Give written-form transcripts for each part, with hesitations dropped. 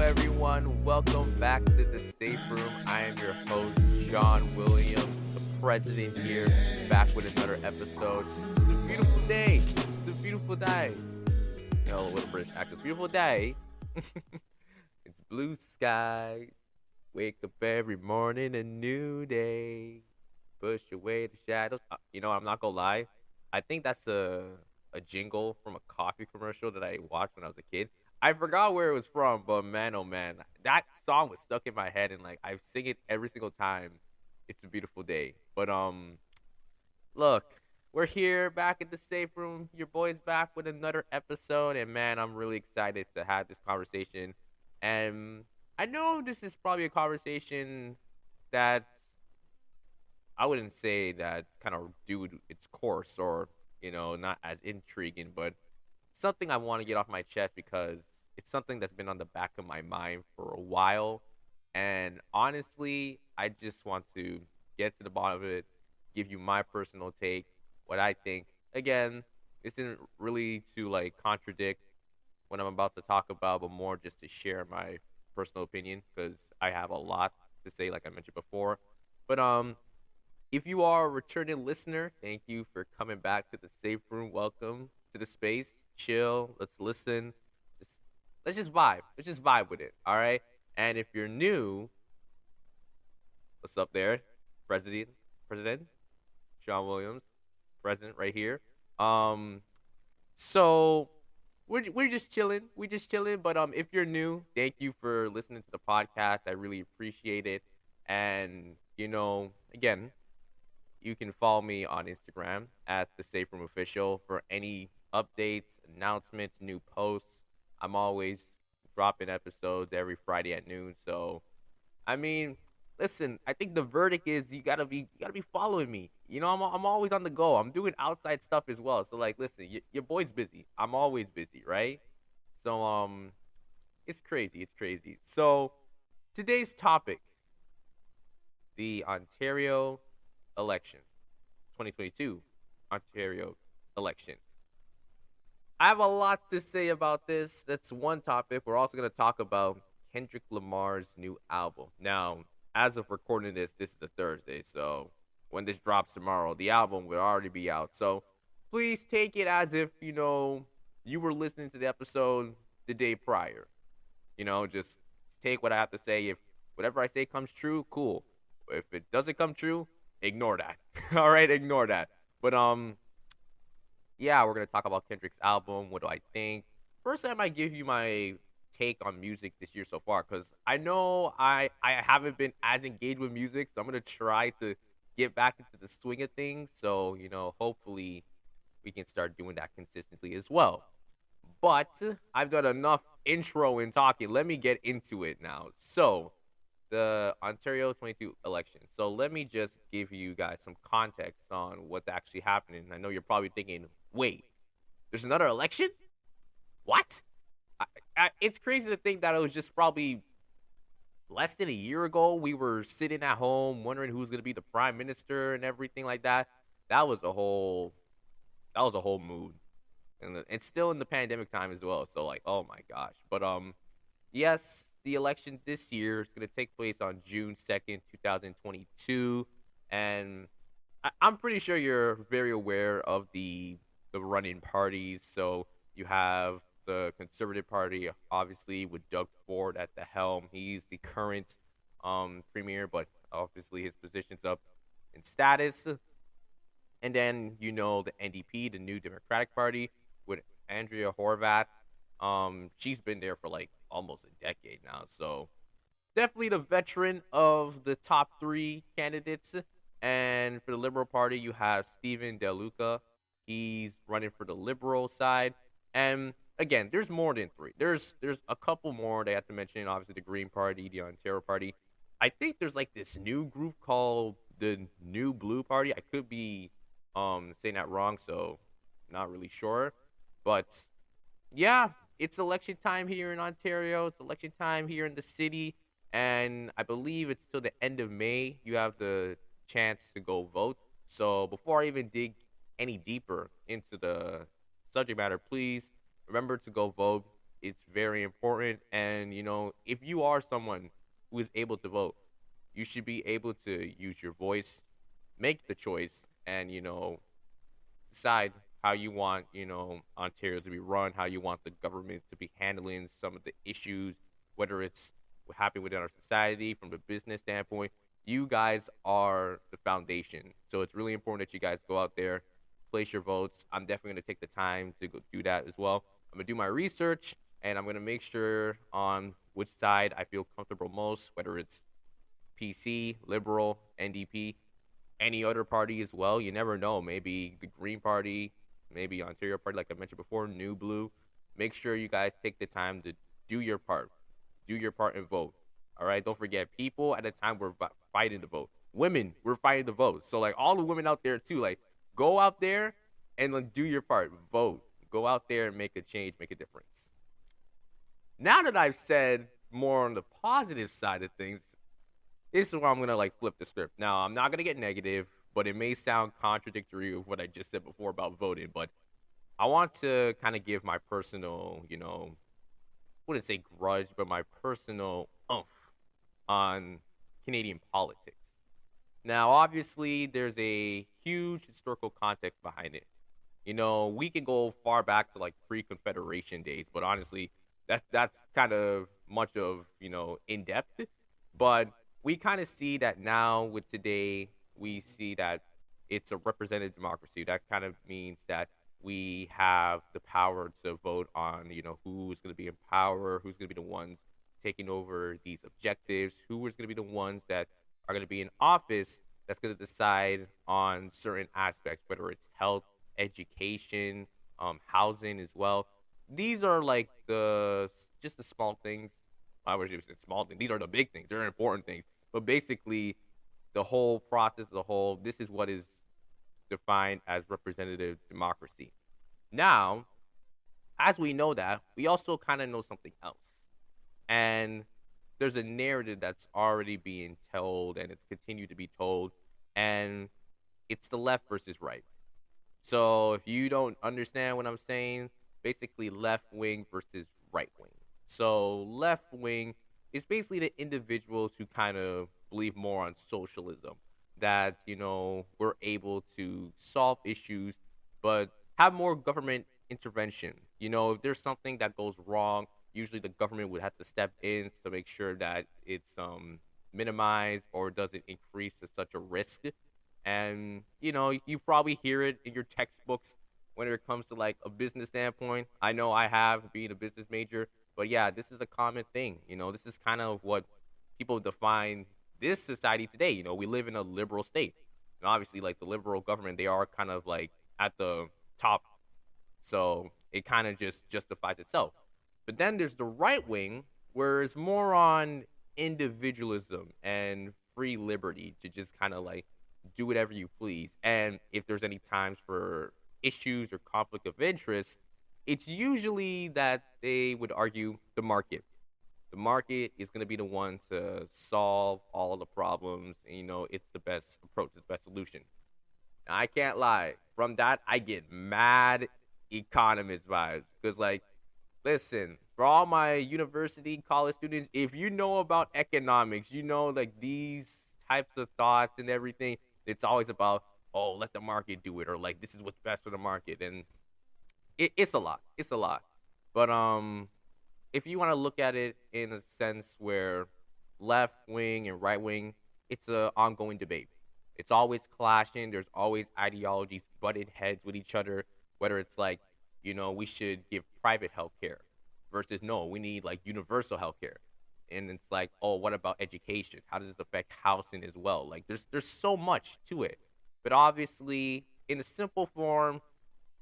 everyone. Welcome back to the Safe Room. I am your host, John Williams, the president here, back with another episode. It's a beautiful day. It's a beautiful day. You know, with a British accent. It's a beautiful day. It's blue skies. Wake up every morning, a new day. Push away the shadows. I'm not gonna lie. I think that's a jingle from a coffee commercial that I watched when I was a kid. I forgot where it was from, but man, oh man, that song was stuck in my head, and like I sing it every single time. It's a beautiful day. But look, we're here back at the safe room. Your boy's back with another episode, and man, I'm really excited to have this conversation. And I know this is probably a conversation that I wouldn't say that kind of do its course or not as intriguing, but something I want to get off my chest because it's something that's been on the back of my mind for a while. And honestly, I just want to get to the bottom of it, give you my personal take, what I think. Again, this isn't really to like contradict what I'm about to talk about, but more just to share my personal opinion because I have a lot to say, like I mentioned before. But if you are a returning listener, thank you for coming back to the safe room. Welcome to the space. Chill. Let's listen. Let's just vibe. Let's just vibe with it. All right. And if you're new, what's up there? President Sean Williams, president right here. So we're just chilling. We're just chilling. But if you're new, thank you for listening to the podcast. I really appreciate it. And again, you can follow me on Instagram at the Safe Room Official for any updates, announcements, new posts. I'm always dropping episodes every Friday at noon. So, I mean, listen, I think the verdict is you gotta be following me. I'm always on the go. I'm doing outside stuff as well. So, like, listen, your boy's busy. I'm always busy, right? So, it's crazy. It's crazy. So, today's topic, the Ontario election, 2022 Ontario election. I have a lot to say about this. That's one topic. We're also going to talk about Kendrick Lamar's new album. Now, as of recording this is a Thursday, so when this drops tomorrow, the album will already be out. So please take it as if, you were listening to the episode the day prior. Just take what I have to say. If whatever I say comes true, cool. If it doesn't come true, ignore that. All right, ignore that. But yeah, we're gonna talk about Kendrick's album. What do I think? First, I might give you my take on music this year so far, because I know I haven't been as engaged with music, so I'm gonna try to get back into the swing of things. So hopefully we can start doing that consistently as well. But I've done enough intro and talking. Let me get into it now. So the Ontario 22 election. So let me just give you guys some context on what's actually happening. I know you're probably thinking, wait, there's another election? What? It's crazy to think that it was just probably less than a year ago. We were sitting at home wondering who's going to be the prime minister and everything like that. That was a whole mood. And it's still in the pandemic time as well. So like, oh my gosh. But yes, the election this year is going to take place on June 2nd, 2022. And I'm pretty sure you're very aware of the running parties. So you have the Conservative Party, obviously, with Doug Ford at the helm. He's the current premier, but obviously his position's up in status. And then, the NDP, the New Democratic Party, with Andrea Horwath. She's been there for like almost a decade now. So definitely the veteran of the top three candidates. And for the Liberal Party, you have Stephen DeLuca. He's running for the Liberal side. And again, there's more than three. There's a couple more they have to mention. Obviously, the Green Party, the Ontario Party. I think there's like this new group called the New Blue Party. I could be saying that wrong, so not really sure. But yeah, it's election time here in Ontario. It's election time here in the city. And I believe it's till the end of May. You have the chance to go vote. So before I even dig any deeper into the subject matter, please remember to go vote. It's very important. And, if you are someone who is able to vote, you should be able to use your voice, make the choice, and, decide how you want, Ontario to be run, how you want the government to be handling some of the issues, whether it's what happened within our society from a business standpoint. You guys are the foundation. So it's really important that you guys go out there, place your votes. I'm definitely going to take the time to go do that as well. I'm going to do my research and I'm going to make sure on which side I feel comfortable most, whether it's PC, Liberal, NDP, any other party as well. You never know. Maybe the Green Party, maybe Ontario Party, like I mentioned before, New Blue. Make sure you guys take the time to do your part. Do your part and vote. All right. Don't forget, people at the time were fighting to vote. Women were fighting to vote. So like all the women out there too, like go out there and like, do your part. Vote. Go out there and make a change, make a difference. Now that I've said more on the positive side of things, this is where I'm gonna like flip the script. Now I'm not gonna get negative, but it may sound contradictory of what I just said before about voting. But I want to kind of give my personal, wouldn't say grudge, but my personal oomph on Canadian politics. Now, obviously, there's a huge historical context behind it. We can go far back to like pre-Confederation days, but honestly, that's kind of much of in depth. But we kind of see that now with today, we see that it's a representative democracy. That kind of means that we have the power to vote on, who's going to be in power, who's going to be the ones taking over these objectives, who is going to be the ones that are going to be in office that's going to decide on certain aspects, whether it's health, education, housing as well. These are like just the small things. I wish it was small things. These are the big things. They're important things. But basically, the whole process as a whole, this is what is defined as representative democracy. Now, as we know that, we also kind of know something else. And there's a narrative that's already being told and it's continued to be told. And it's the left versus right. So if you don't understand what I'm saying, basically left wing versus right wing. So left wing is basically the individuals who kind of believe more on socialism, that we're able to solve issues but have more government intervention. If there's something that goes wrong, usually the government would have to step in to make sure that it's minimized or doesn't increase to such a risk. And you probably hear it in your textbooks when it comes to like a business standpoint. I know I have, being a business major, but yeah, this is a common thing. This is kind of what people define this society today. We live in a liberal state. And obviously, like the liberal government, they are kind of like at the top. So it kind of just justifies itself. But then there's the right wing, where it's more on individualism and free liberty to just kind of like do whatever you please. And if there's any times for issues or conflict of interest, it's usually that they would argue the market. The market is going to be the one to solve all the problems. And, it's the best approach, it's the best solution. Now, I can't lie. From that, I get mad economist vibes. Because, like, listen, for all my university, college students, if you know about economics, like, these types of thoughts and everything, it's always about, oh, let the market do it. Or, like, this is what's best for the market. And it's a lot. It's a lot. But, if you want to look at it in a sense where left wing and right wing, it's an ongoing debate. It's always clashing. There's always ideologies butted heads with each other, whether it's like, we should give private health care versus no, we need like universal health care. And it's like, oh, what about education? How does this affect housing as well? Like there's so much to it. But obviously, in a simple form,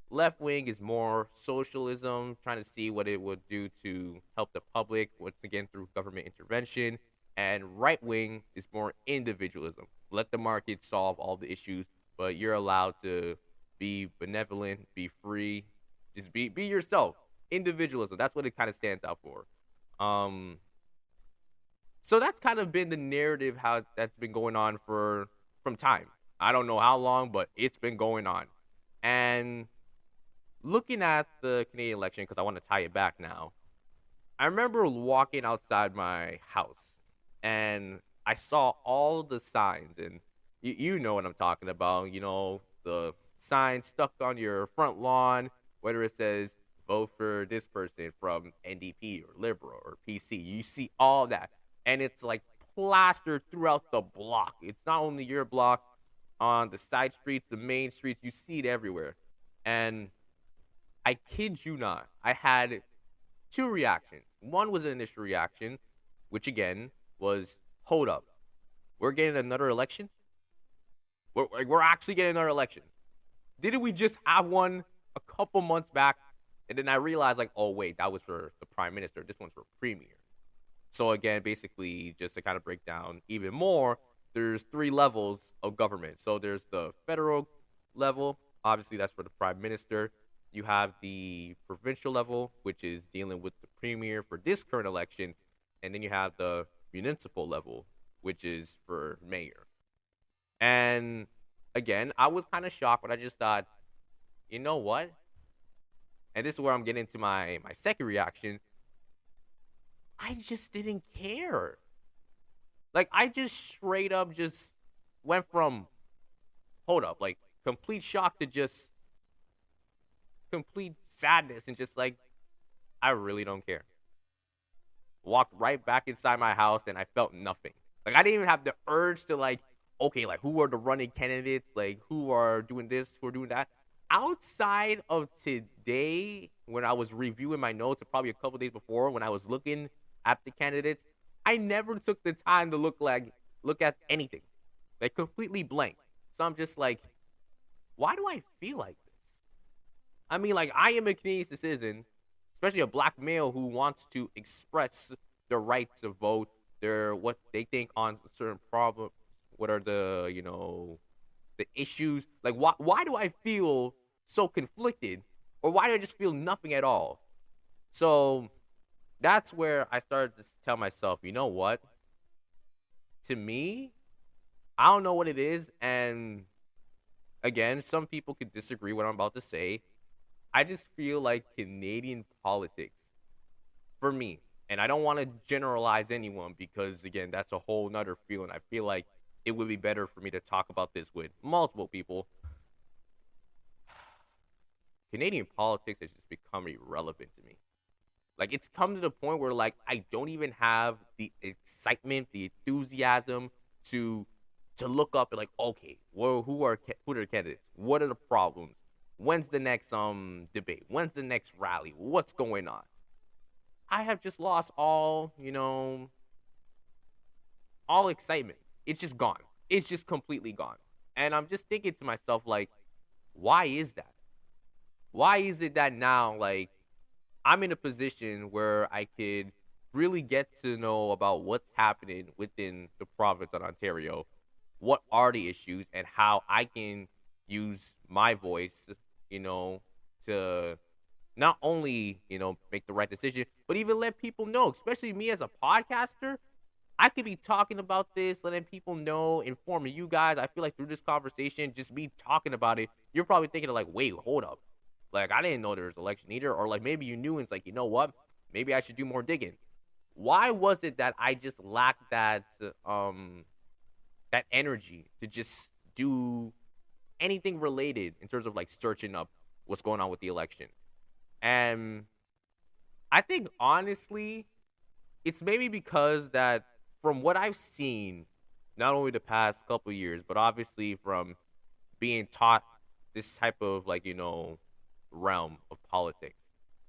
left wing is more socialism, trying to see what it would do to help the public, once again, through government intervention. And right wing is more individualism. Let the market solve all the issues, but you're allowed to be benevolent, be free, just be yourself. Individualism. That's what it kind of stands out for. So that's kind of been the narrative how that's been going on from time. I don't know how long, but it's been going on. And looking at the Canadian election, because I want to tie it back now, I remember walking outside my house and I saw all the signs, and you know what I'm talking about. You know, the signs stuck on your front lawn, whether it says vote for this person from NDP or Liberal or PC. You see all that, and it's like plastered throughout the block. It's not only your block, on the side streets, the main streets. You see it everywhere, and I kid you not, I had two reactions. One was an initial reaction, which again was, hold up, we're getting another election. We're actually getting another election. Didn't we just have one a couple months back? And then I realized, like, oh wait, that was for the prime minister. This one's for premier. So again, basically, just to kind of break down even more, there's three levels of government. So there's the federal level. Obviously, that's for the prime minister. You have the provincial level, which is dealing with the premier for this current election, and then you have the municipal level, which is for mayor. And again, I was kind of shocked, but I just thought, you know what? And this is where I'm getting to my second reaction. I just didn't care. Like, I just straight up just went from, hold up, like, complete shock to just complete sadness and just like, I really don't care. Walked right back inside my house and I felt nothing. Like, I didn't even have the urge to, like, okay, like, who are the running candidates? Like, who are doing this? Who are doing that? Outside of today, when I was reviewing my notes, and probably a couple days before, when I was looking at the candidates, I never took the time to look at anything. Like, completely blank. So I'm just like, why do I feel like this? I mean, like, I am a Canadian citizen, especially a black male who wants to express their right to vote, their what they think on certain problems, what are the, the issues. Like, why do I feel so conflicted? Or why do I just feel nothing at all? So that's where I started to tell myself, you know what? To me, I don't know what it is. And again, some people could disagree with what I'm about to say. I just feel like Canadian politics, for me, and I don't want to generalize anyone because, again, that's a whole nother feeling. I feel like it would be better for me to talk about this with multiple people. Canadian politics has just become irrelevant to me. Like, it's come to the point where, like, I don't even have the excitement, the enthusiasm to look up and, like, okay, well, who are the candidates? What are the problems? When's the next debate? When's the next rally? What's going on? I have just lost all excitement. It's just gone. It's just completely gone. And I'm just thinking to myself, like, why is that? Why is it that now, like, I'm in a position where I could really get to know about what's happening within the province of Ontario, what are the issues, and how I can use my voice, to not only, make the right decision, but even let people know, especially me as a podcaster. I could be talking about this, letting people know, informing you guys. I feel like through this conversation, just me talking about it, you're probably thinking of like, wait, hold up. Like, I didn't know there was an election either. Or like maybe you knew and it's like, you know what? Maybe I should do more digging. Why was it that I just lacked that energy to just do anything related in terms of like searching up what's going on with the election? And I think honestly, it's maybe because that from what I've seen, not only the past couple of years, but obviously from being taught this type of like, realm of politics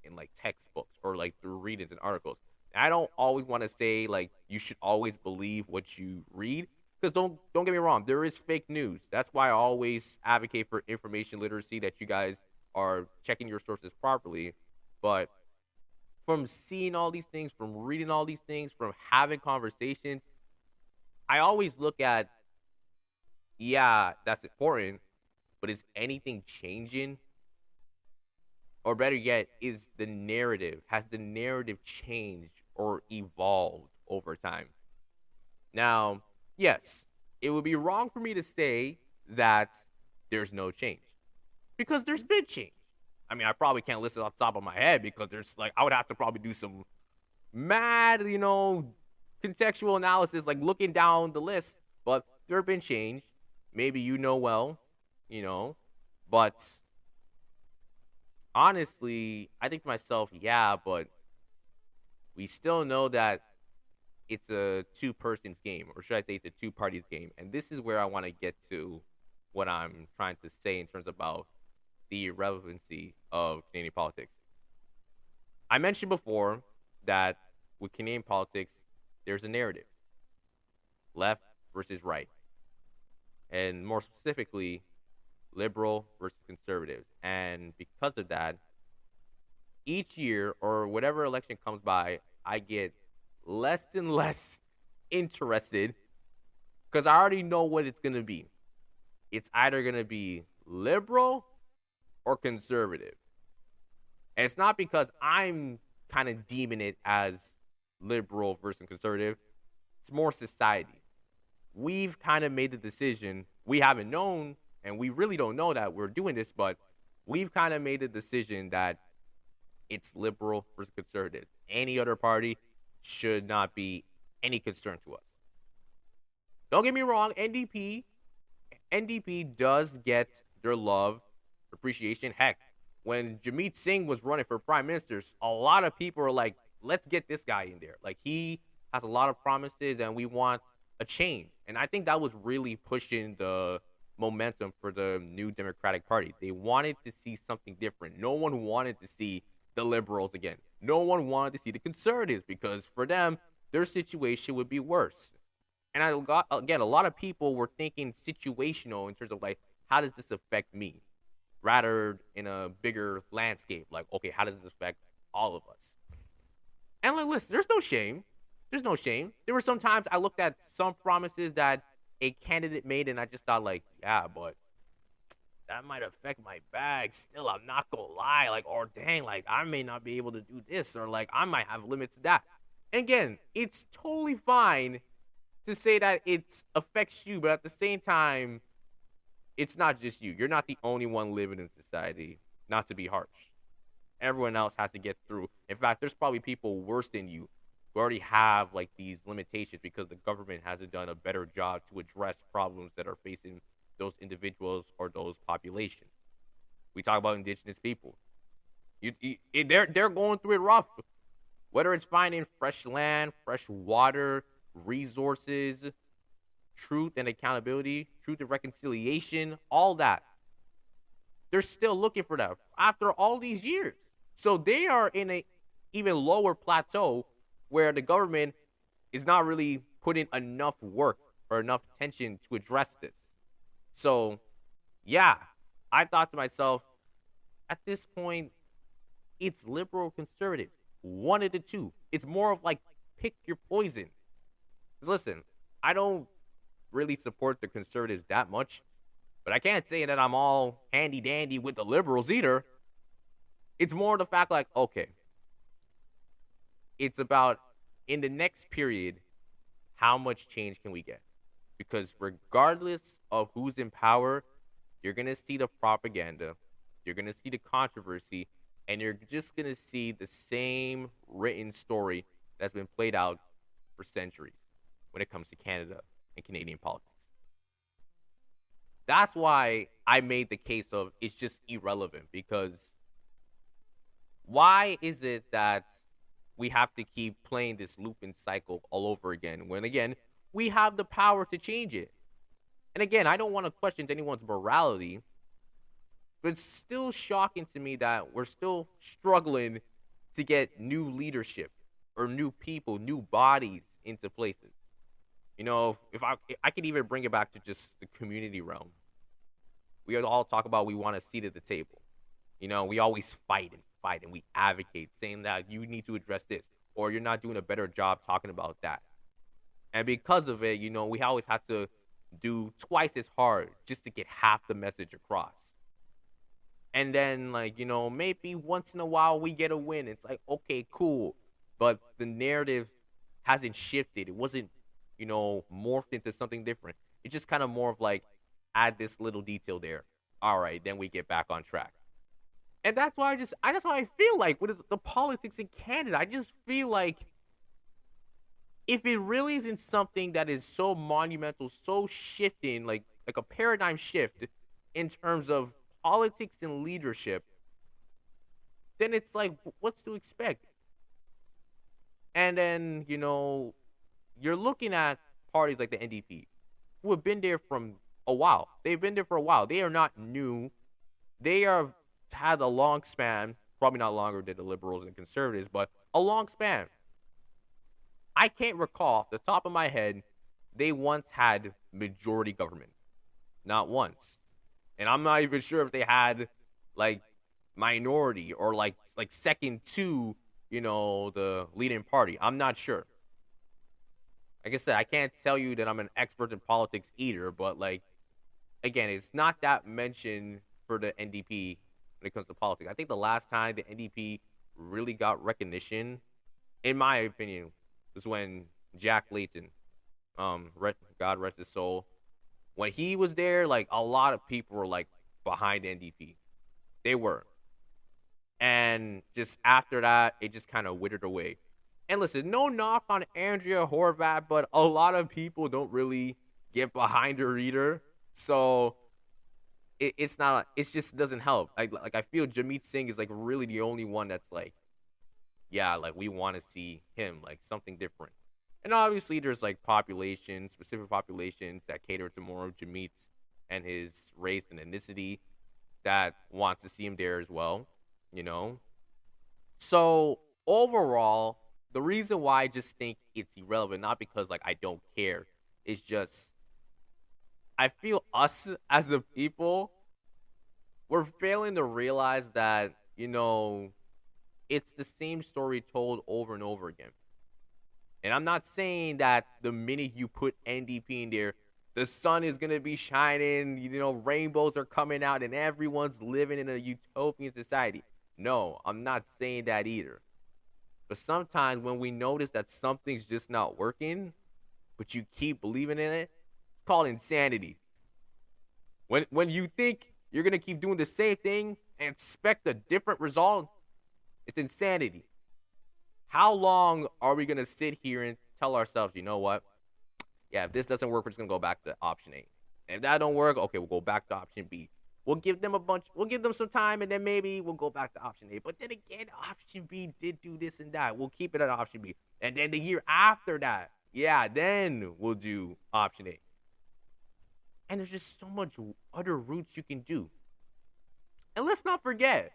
in like textbooks or like through readings and articles. I don't always want to say like you should always believe what you read, because don't get me wrong, there is fake news. That's why I always advocate for information literacy, that you guys are checking your sources properly. But from seeing all these things, from reading all these things, from having conversations, I always look at, yeah, that's important, but is anything changing? Or better yet, has the narrative changed or evolved over time? Now, yes, it would be wrong for me to say that there's no change, because there's been change. I mean, I probably can't list it off the top of my head because there's like, I would have to probably do some mad, contextual analysis, like looking down the list, but there have been change. Maybe well, you know, but honestly, I think to myself, yeah, but we still know that it's a two persons game, or should I say it's a two parties game. And this is where I want to get to what I'm trying to say in terms about the irrelevancy of Canadian politics. I mentioned before that with Canadian politics, there's a narrative, left versus right, and more specifically, liberal versus conservative. And because of that, each year or whatever election comes by, I get less and less interested because I already know what it's going to be. It's either going to be liberal or conservative. And it's not because I'm kind of deeming it as liberal versus conservative. It's more society. We've kind of made the decision. We haven't known, and we really don't know that we're doing this, but we've kind of made the decision that it's liberal versus conservative. Any other party should not be any concern to us. Don't get me wrong, NDP does get their love, appreciation. Heck, when Jamit Singh was running for prime minister, a lot of people were like, let's get this guy in there. Like, he has a lot of promises and we want a change. And I think that was really pushing the momentum for the new Democratic Party. They wanted to see something different. No one wanted to see the liberals again. No one wanted to see the conservatives because for them, their situation would be worse. And a lot of people were thinking situational in terms of like, how does this affect me? Rather in a bigger landscape, like, okay, how does this affect all of us? And like, listen, there's no shame. There's no shame. There were some times I looked at some promises that a candidate made and I just thought like, yeah, but that might affect my bag. Still, I'm not gonna lie. Like, or dang, like I may not be able to do this, or like I might have limits to that. And again, it's totally fine to say that it affects you, but at the same time, it's not just you. You're not the only one living in society. Not to be harsh. Everyone else has to get through. In fact, there's probably people worse than you who already have like these limitations because the government hasn't done a better job to address problems that are facing those individuals or those populations. We talk about indigenous people. They're going through it rough. Whether it's finding fresh land, fresh water, resources, truth and accountability, truth and reconciliation, all that. They're still looking for that after all these years. So they are in a even lower plateau where the government is not really putting enough work or enough attention to address this. So, yeah, I thought to myself, at this point, it's liberal conservative. One of the two. It's more of like pick your poison. Because listen, I don't really support the conservatives that much, but I can't say that I'm all handy dandy with the liberals either. It's more the fact like, okay, it's about in the next period, how much change can we get? Because regardless of who's in power, you're going to see the propaganda, you're going to see the controversy, and you're just going to see the same written story that's been played out for centuries when it comes to Canada and Canadian politics. That's why I made the case of it's just irrelevant, because why is it that we have to keep playing this looping cycle all over again when, again, we have the power to change it? And again, I don't want to question anyone's morality, but it's still shocking to me that we're still struggling to get new leadership or new people, new bodies into places. You know, if I could even bring it back to just the community realm. We all talk about we want a seat at the table. You know, we always fight and we advocate saying that you need to address this or you're not doing a better job talking about that. And because of it, you know, we always have to do twice as hard just to get half the message across. And then, like, you know, maybe once in a while we get a win. It's like, okay, cool. But the narrative hasn't shifted. It wasn't, you know, morphed into something different. It's just kind of more of like, add this little detail there. All right, then we get back on track. And that's why that's how I feel like with the politics in Canada. I just feel like if it really isn't something that is so monumental, so shifting, like a paradigm shift in terms of politics and leadership, then it's like, what's to expect? And then, you're looking at parties like the NDP, who have been there from a while. They've been there for a while. They are not new. They have had a long span, probably not longer than the liberals and conservatives, but a long span. I can't recall off the top of my head they once had majority government. Not once. And I'm not even sure if they had like minority or like second to, the leading party. I'm not sure. Like I said, I can't tell you that I'm an expert in politics either, but like again, it's not that mentioned for the NDP when it comes to politics. I think the last time the NDP really got recognition, in my opinion, was when Jack Layton, God rest his soul, when he was there, like a lot of people were like behind the NDP. They were. And just after that, it just kind of withered away. And listen, no knock on Andrea Horvath, but a lot of people don't really get behind her either. So it's not. It just doesn't help. Like I feel Jameet Singh is like really the only one that's like, yeah, like we want to see him like something different. And obviously, there's like specific populations that cater to more of Jameet and his race and ethnicity that wants to see him there as well. So overall, the reason why I just think it's irrelevant, not because like I don't care, is just I feel us as a people, we're failing to realize that, it's the same story told over and over again. And I'm not saying that the minute you put NDP in there, the sun is going to be shining, rainbows are coming out, and everyone's living in a utopian society. No, I'm not saying that either. But sometimes when we notice that something's just not working, but you keep believing in it, it's called insanity. When you think you're going to keep doing the same thing and expect a different result, it's insanity. How long are we going to sit here and tell ourselves, you know what? Yeah, if this doesn't work, we're just going to go back to option A. And if that don't work, okay, we'll go back to option B. We'll give them some time, and then maybe we'll go back to option A. But then again, option B did do this and that. We'll keep it at option B. And then the year after that, yeah, then we'll do option A. And there's just so much other routes you can do. And let's not forget,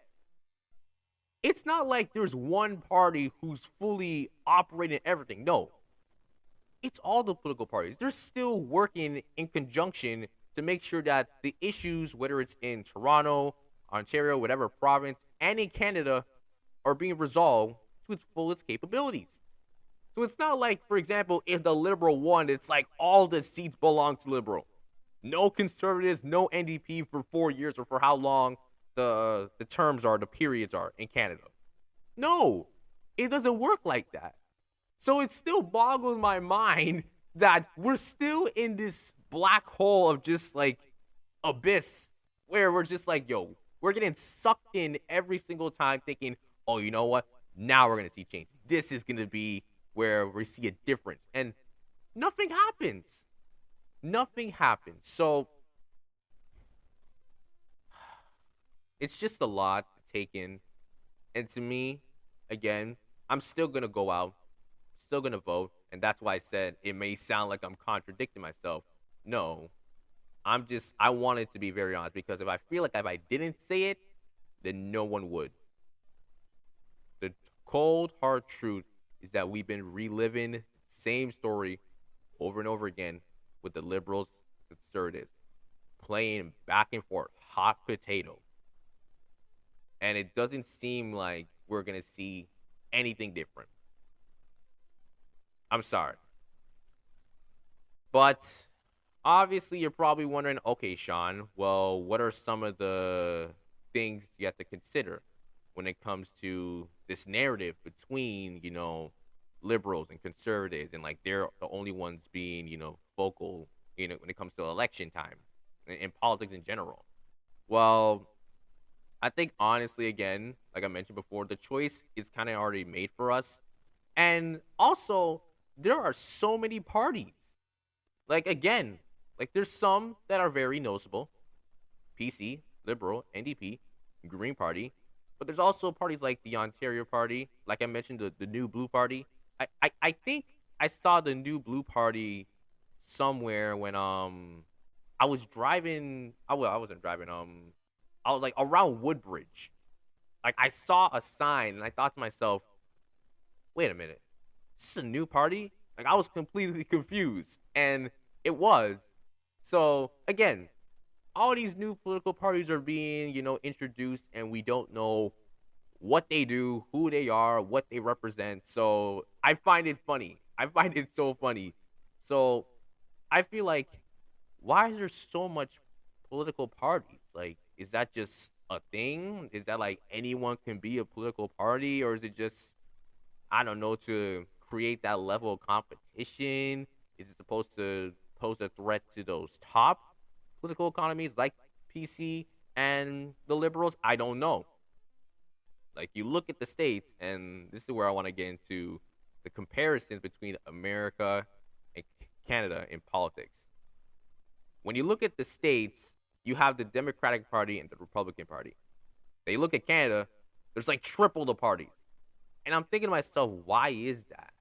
it's not like there's one party who's fully operating everything. No. It's all the political parties. They're still working in conjunction to make sure that the issues, whether it's in Toronto, Ontario, whatever province, and in Canada, are being resolved to its fullest capabilities. So it's not like, for example, if the Liberal won, it's like all the seats belong to Liberal. No Conservatives, no NDP for 4 years or for how long the terms are, the periods are in Canada. No, it doesn't work like that. So it still boggles my mind that we're still in this black hole of just like abyss where we're just like, yo, we're getting sucked in every single time thinking, oh, you know what? Now we're going to see change. This is going to be where we see a difference. And nothing happens. Nothing happens. So it's just a lot to take in. And to me, again, I'm still going to go out, still going to vote. And that's why I said it may sound like I'm contradicting myself. No, I wanted to be very honest, because if I feel like if I didn't say it, then no one would. The cold, hard truth is that we've been reliving the same story over and over again with the liberals, conservatives, playing back and forth, hot potato. And it doesn't seem like we're going to see anything different. I'm sorry. But obviously, you're probably wondering, okay, Sean, well, what are some of the things you have to consider when it comes to this narrative between, liberals and conservatives, and like they're the only ones being, vocal, when it comes to election time and politics in general? Well, I think honestly, again, like I mentioned before, the choice is kind of already made for us. And also, there are so many parties. Like, again, like there's some that are very noticeable: PC, Liberal, NDP, Green Party. But there's also parties like the Ontario Party, like I mentioned, the New Blue Party. I think I saw the New Blue Party somewhere when I was driving. I wasn't driving. I was like around Woodbridge. Like I saw a sign and I thought to myself, wait a minute, this is a new party? Like I was completely confused. And it was. So again, all these new political parties are being, introduced, and we don't know what they do, who they are, what they represent. So I find it funny. I find it so funny. So I feel like, why is there so much political parties? Like, is that just a thing? Is that like anyone can be a political party, or is it just, I don't know, to create that level of competition? Is it supposed to pose a threat to those top political economies like PC and the liberals? I don't know. Like, you look at the states, and this is where I want to get into the comparisons between America and Canada in politics. When you look at the states, you have the Democratic Party and the Republican Party. They look at Canada, there's like triple the parties. And I'm thinking to myself, why is that?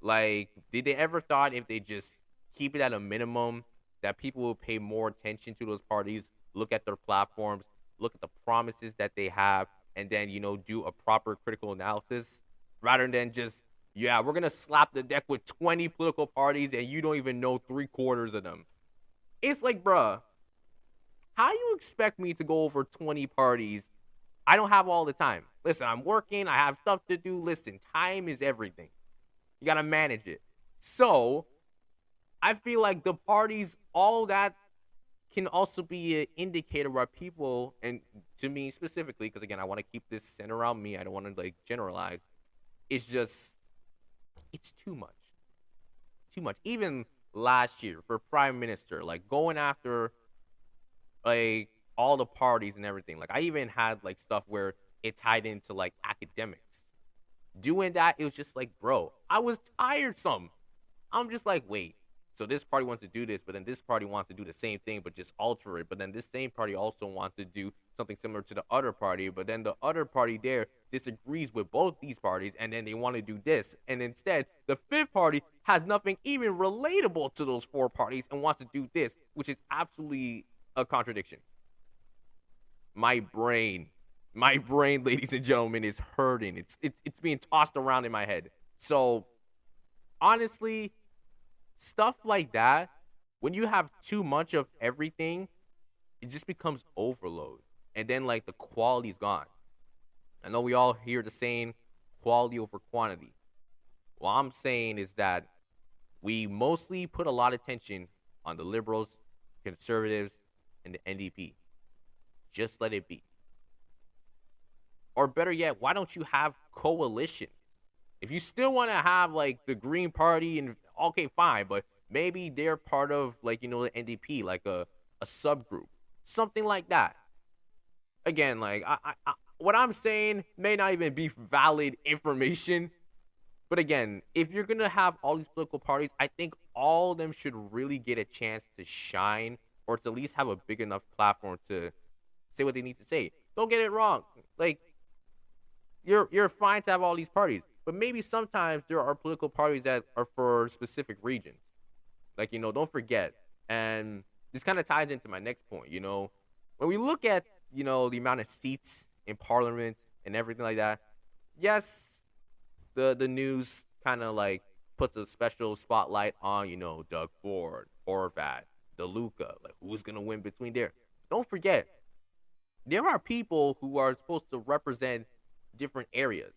Like, did they ever thought if they just keep it at a minimum that people will pay more attention to those parties, look at their platforms, look at the promises that they have, and then, do a proper critical analysis rather than just, yeah, we're going to slap the deck with 20 political parties and you don't even know 3/4 of them. It's like, bruh, how you expect me to go over 20 parties? I don't have all the time. Listen, I'm working. I have stuff to do. Listen, time is everything. You got to manage it. So I feel like the parties, all that can also be an indicator where people, and to me specifically, because again, I want to keep this centered around me. I don't want to like generalize. It's just, it's too much. Too much. Even last year for Prime Minister, like going after like all the parties and everything. Like I even had like stuff where it tied into like academics. Doing that, it was just like, bro, I was tiresome. I'm just like, wait. So this party wants to do this, but then this party wants to do the same thing, but just alter it. But then this same party also wants to do something similar to the other party, but then the other party there disagrees with both these parties, and then they want to do this. And instead, the fifth party has nothing even relatable to those four parties and wants to do this, which is absolutely a contradiction. My brain, ladies and gentlemen, is hurting. It's being tossed around in my head. So honestly, stuff like that, when you have too much of everything, it just becomes overload. And then, like, the quality's gone. I know we all hear the saying, quality over quantity. What I'm saying is that we mostly put a lot of attention on the liberals, conservatives, and the NDP. Just let it be. Or better yet, why don't you have coalition? If you still want to have, like, the Green Party, and okay, fine, but maybe they're part of, like, the NDP, like a subgroup. Something like that. Again, like, what I'm saying may not even be valid information. But again, if you're going to have all these political parties, I think all of them should really get a chance to shine, or to at least have a big enough platform to say what they need to say. Don't get it wrong. Like, you're fine to have all these parties. But maybe sometimes there are political parties that are for specific regions. Like, don't forget. And this kind of ties into my next point, When we look at, the amount of seats in Parliament and everything like that, yes, the news kind of, like, puts a special spotlight on, Doug Ford, Horvath, DeLuca, like, who's going to win between there. Don't forget, there are people who are supposed to represent different areas.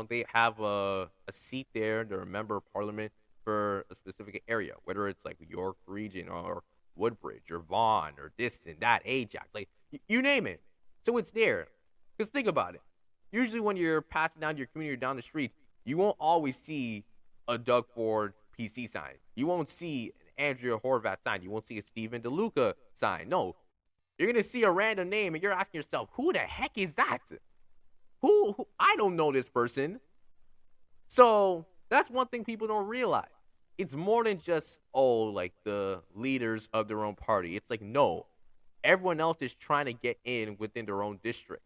They have a seat there. They're a member of parliament for a specific area, whether it's like York region or Woodbridge or Vaughan or this and that, Ajax, like you name it. So it's there. Because think about it. Usually when you're passing down your community or down the street, you won't always see a Doug Ford PC sign. You won't see an Andrea Horvath sign. You won't see a Stephen DeLuca sign. No. You're going to see a random name and you're asking yourself, who the heck is that? Who I don't know this person. So That's one thing people don't realize. It's more than just, oh, like the leaders of their own party. It's like, no, everyone else is trying to get in within their own district.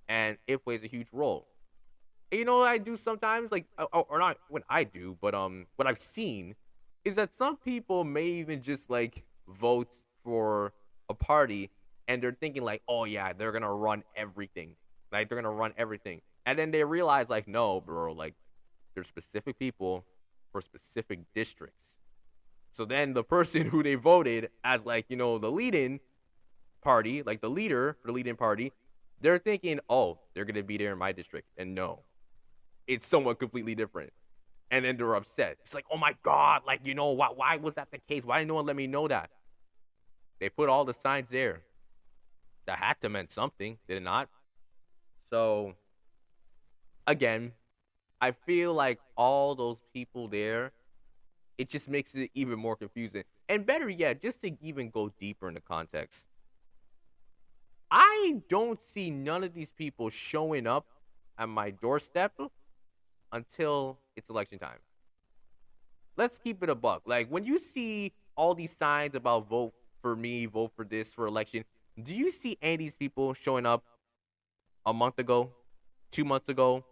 And it plays a huge role. And you know what I do sometimes? Like, or not what I do, but what I've seen is that some people may even just like vote for a party and they're thinking like, oh yeah, they're gonna run everything. Like they're gonna run everything. And then they realize like, no, bro, like there's specific people for specific districts. So then the person who they voted as like, the lead-in party, like the leader for the lead-in party, they're thinking, oh, they're gonna be there in my district. And no, it's someone completely different. And then they're upset. It's like, oh my God, like, why was that the case? Why didn't no one let me know that? They put all the signs there. That had to mean something, did it not? So, again, I feel like all those people there, it just makes it even more confusing. And better yet, just to even go deeper into context, I don't see none of these people showing up at my doorstep until it's election time. Let's keep it a buck. Like, when you see all these signs about vote for me, vote for this, for election, do you see any of these people showing up a month ago, 2 months ago,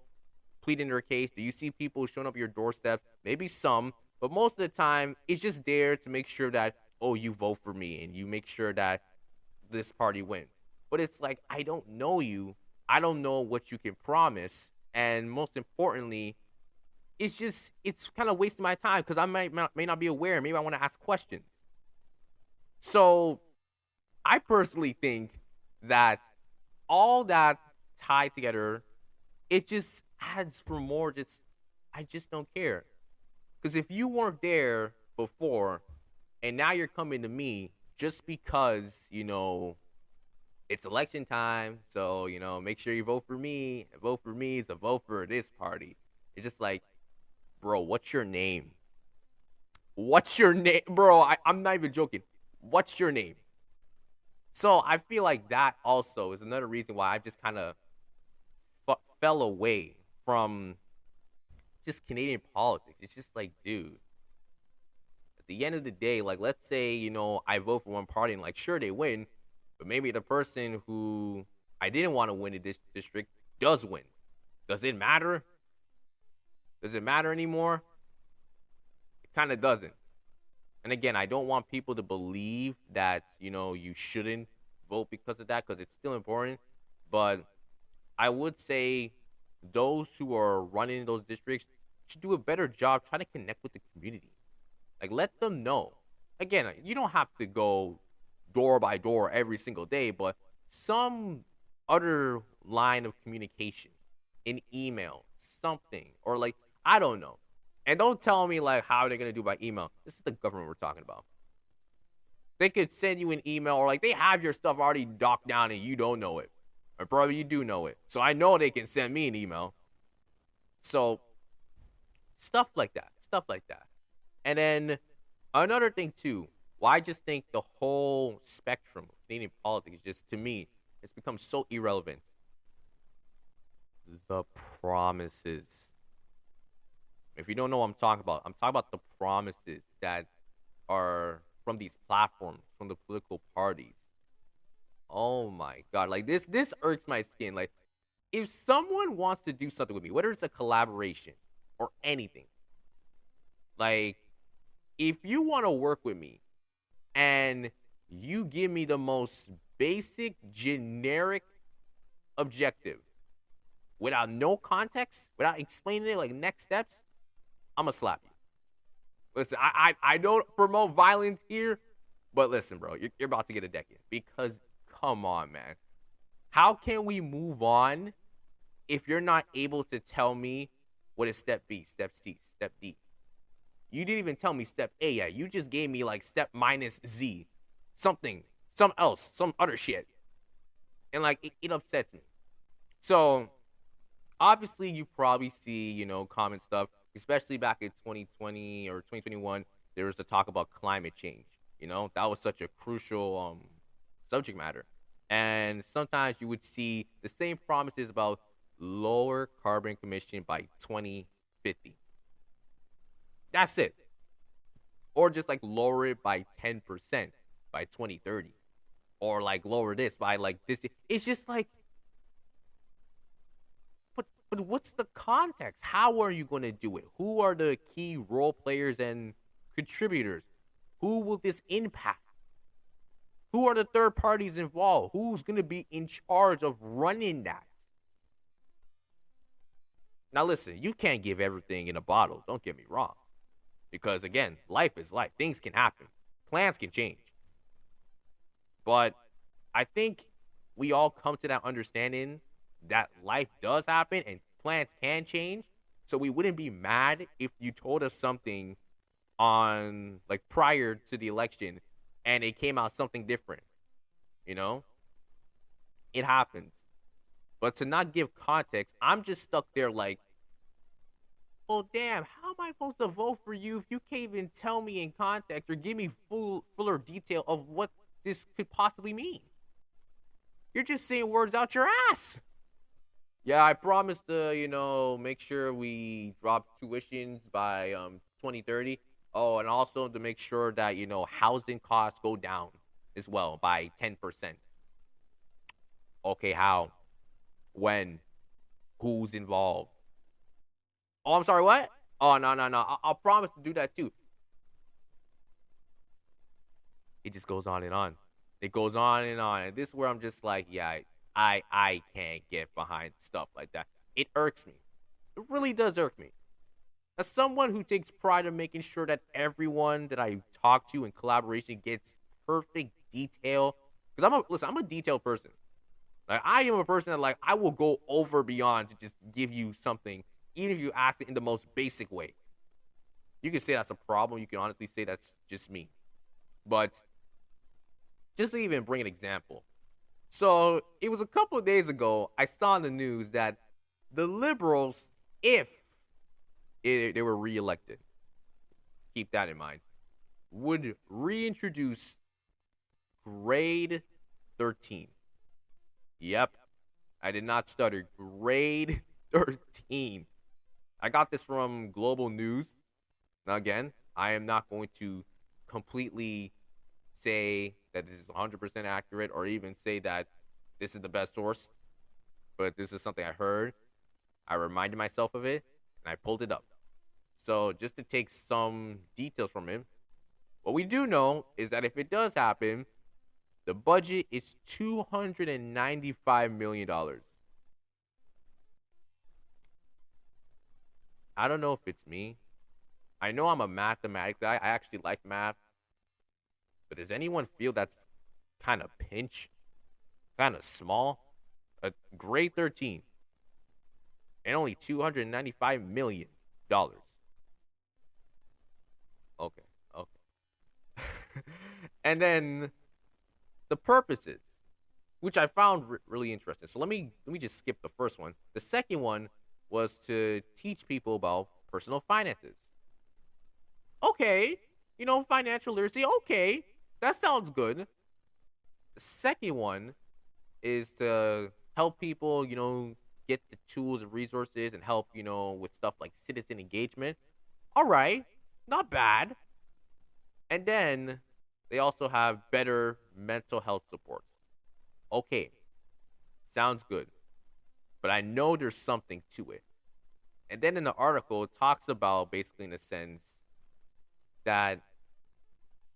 pleading their case? Do you see people showing up at your doorstep? Maybe some, but most of the time, it's just there to make sure that, oh, you vote for me and you make sure that this party wins. But it's like, I don't know you. I don't know what you can promise. And most importantly, it's kind of wasting my time because I may not be aware. Maybe I want to ask questions. So I personally think that all that tied together, it just adds for more I just don't care. Because if you weren't there before and now you're coming to me just because, it's election time, so, make sure you vote for me. And vote for me is a vote for this party. It's just like, bro, what's your name? What's your name? Bro, I'm not even joking. What's your name? So I feel like that also is another reason why I've just kind of fell away from just Canadian politics. It's just like, dude, at the end of the day, like, let's say, I vote for one party and, like, sure, they win, but maybe the person who I didn't want to win in this district does win. Does it matter? Does it matter anymore? It kind of doesn't. And again, I don't want people to believe that, you shouldn't vote because of that, because it's still important. But I would say those who are running those districts should do a better job trying to connect with the community. Like, let them know. Again, you don't have to go door by door every single day, but some other line of communication, an email, something, or like, I don't know. And don't tell me like how they're gonna do by email. This is the government we're talking about. They could send you an email, or like they have your stuff already docked down and you don't know it. Or probably you do know it. So I know they can send me an email. So stuff like that. Stuff like that. And then another thing too, well, I just think the whole spectrum of Canadian politics just, to me, it's become so irrelevant. The promises. If you don't know what I'm talking about the promises that are from these platforms, from the political parties. Oh my God. Like, this irks my skin. Like, if someone wants to do something with me, whether it's a collaboration or anything, like, if you want to work with me and you give me the most basic, generic objective without no context, without explaining it, like next steps, I'm going to slap you. Listen, I don't promote violence here, but listen, bro, you're about to get a decade. Because, come on, man. How can we move on if you're not able to tell me what is step B, step C, step D? You didn't even tell me step A yet. You just gave me like step minus Z. Something, some else, some other shit. And like, it upsets me. So, obviously, you probably see, common stuff, especially back in 2020 or 2021, there was the talk about climate change. That was such a crucial subject matter. And sometimes you would see the same promises about lower carbon emission by 2050. That's it. Or just like lower it by 10% by 2030. Or like lower this by like this. It's just like, but what's the context? How are you going to do it? Who are the key role players and contributors? Who will this impact? Who are the third parties involved? Who's going to be in charge of running that? Now, listen, you can't give everything in a bottle. Don't get me wrong. Because, again, life is life. Things can happen. Plans can change. But I think we all come to that understanding that life does happen and plans can change. So we wouldn't be mad if you told us something on, like, prior to the election and it came out something different. You know? It happens. But to not give context, I'm just stuck there like, well, damn, how am I supposed to vote for you if you can't even tell me in context or give me fuller detail of what this could possibly mean? You're just saying words out your ass. Yeah, I promise to, make sure we drop tuitions by 2030. Oh, and also to make sure that, housing costs go down as well by 10%. Okay, how? When? Who's involved? Oh, I'm sorry, what? Oh, no. I'll promise to do that too. It just goes on and on. It goes on and on. And this is where I'm just like, yeah, I can't get behind stuff like that. It irks me. It really does irk me. As someone who takes pride in making sure that everyone that I talk to in collaboration gets perfect detail. Because I'm a detailed person. Like, I am a person that, like, I will go over beyond to just give you something, even if you ask it in the most basic way. You can say that's a problem. You can honestly say that's just me. But just to even bring an example. So it was a couple of days ago, I saw in the news that the liberals, if they were reelected, keep that in mind, would reintroduce grade 13. Yep, I did not stutter. Grade 13. I got this from Global News. Now, again, I am not going to completely say that this is 100% accurate or even say that this is the best source, but this is something I heard. I reminded myself of it, and I pulled it up. So just to take some details from him, what we do know is that if it does happen, the budget is $295 million. I don't know if it's me. I know I'm a mathematics guy. I actually like math. But does anyone feel that's kind of pinch? Kind of small? A grade 13. And only $295 million. Okay. And then the purposes, which I found really interesting. So let me just skip the first one. The second one was to teach people about personal finances. Okay, financial literacy. Okay, that sounds good. The second one is to help people, get the tools and resources and help, with stuff like citizen engagement. All right, not bad. And then they also have better mental health supports. Okay, sounds good. But I know there's something to it. And then in the article, it talks about basically in a sense that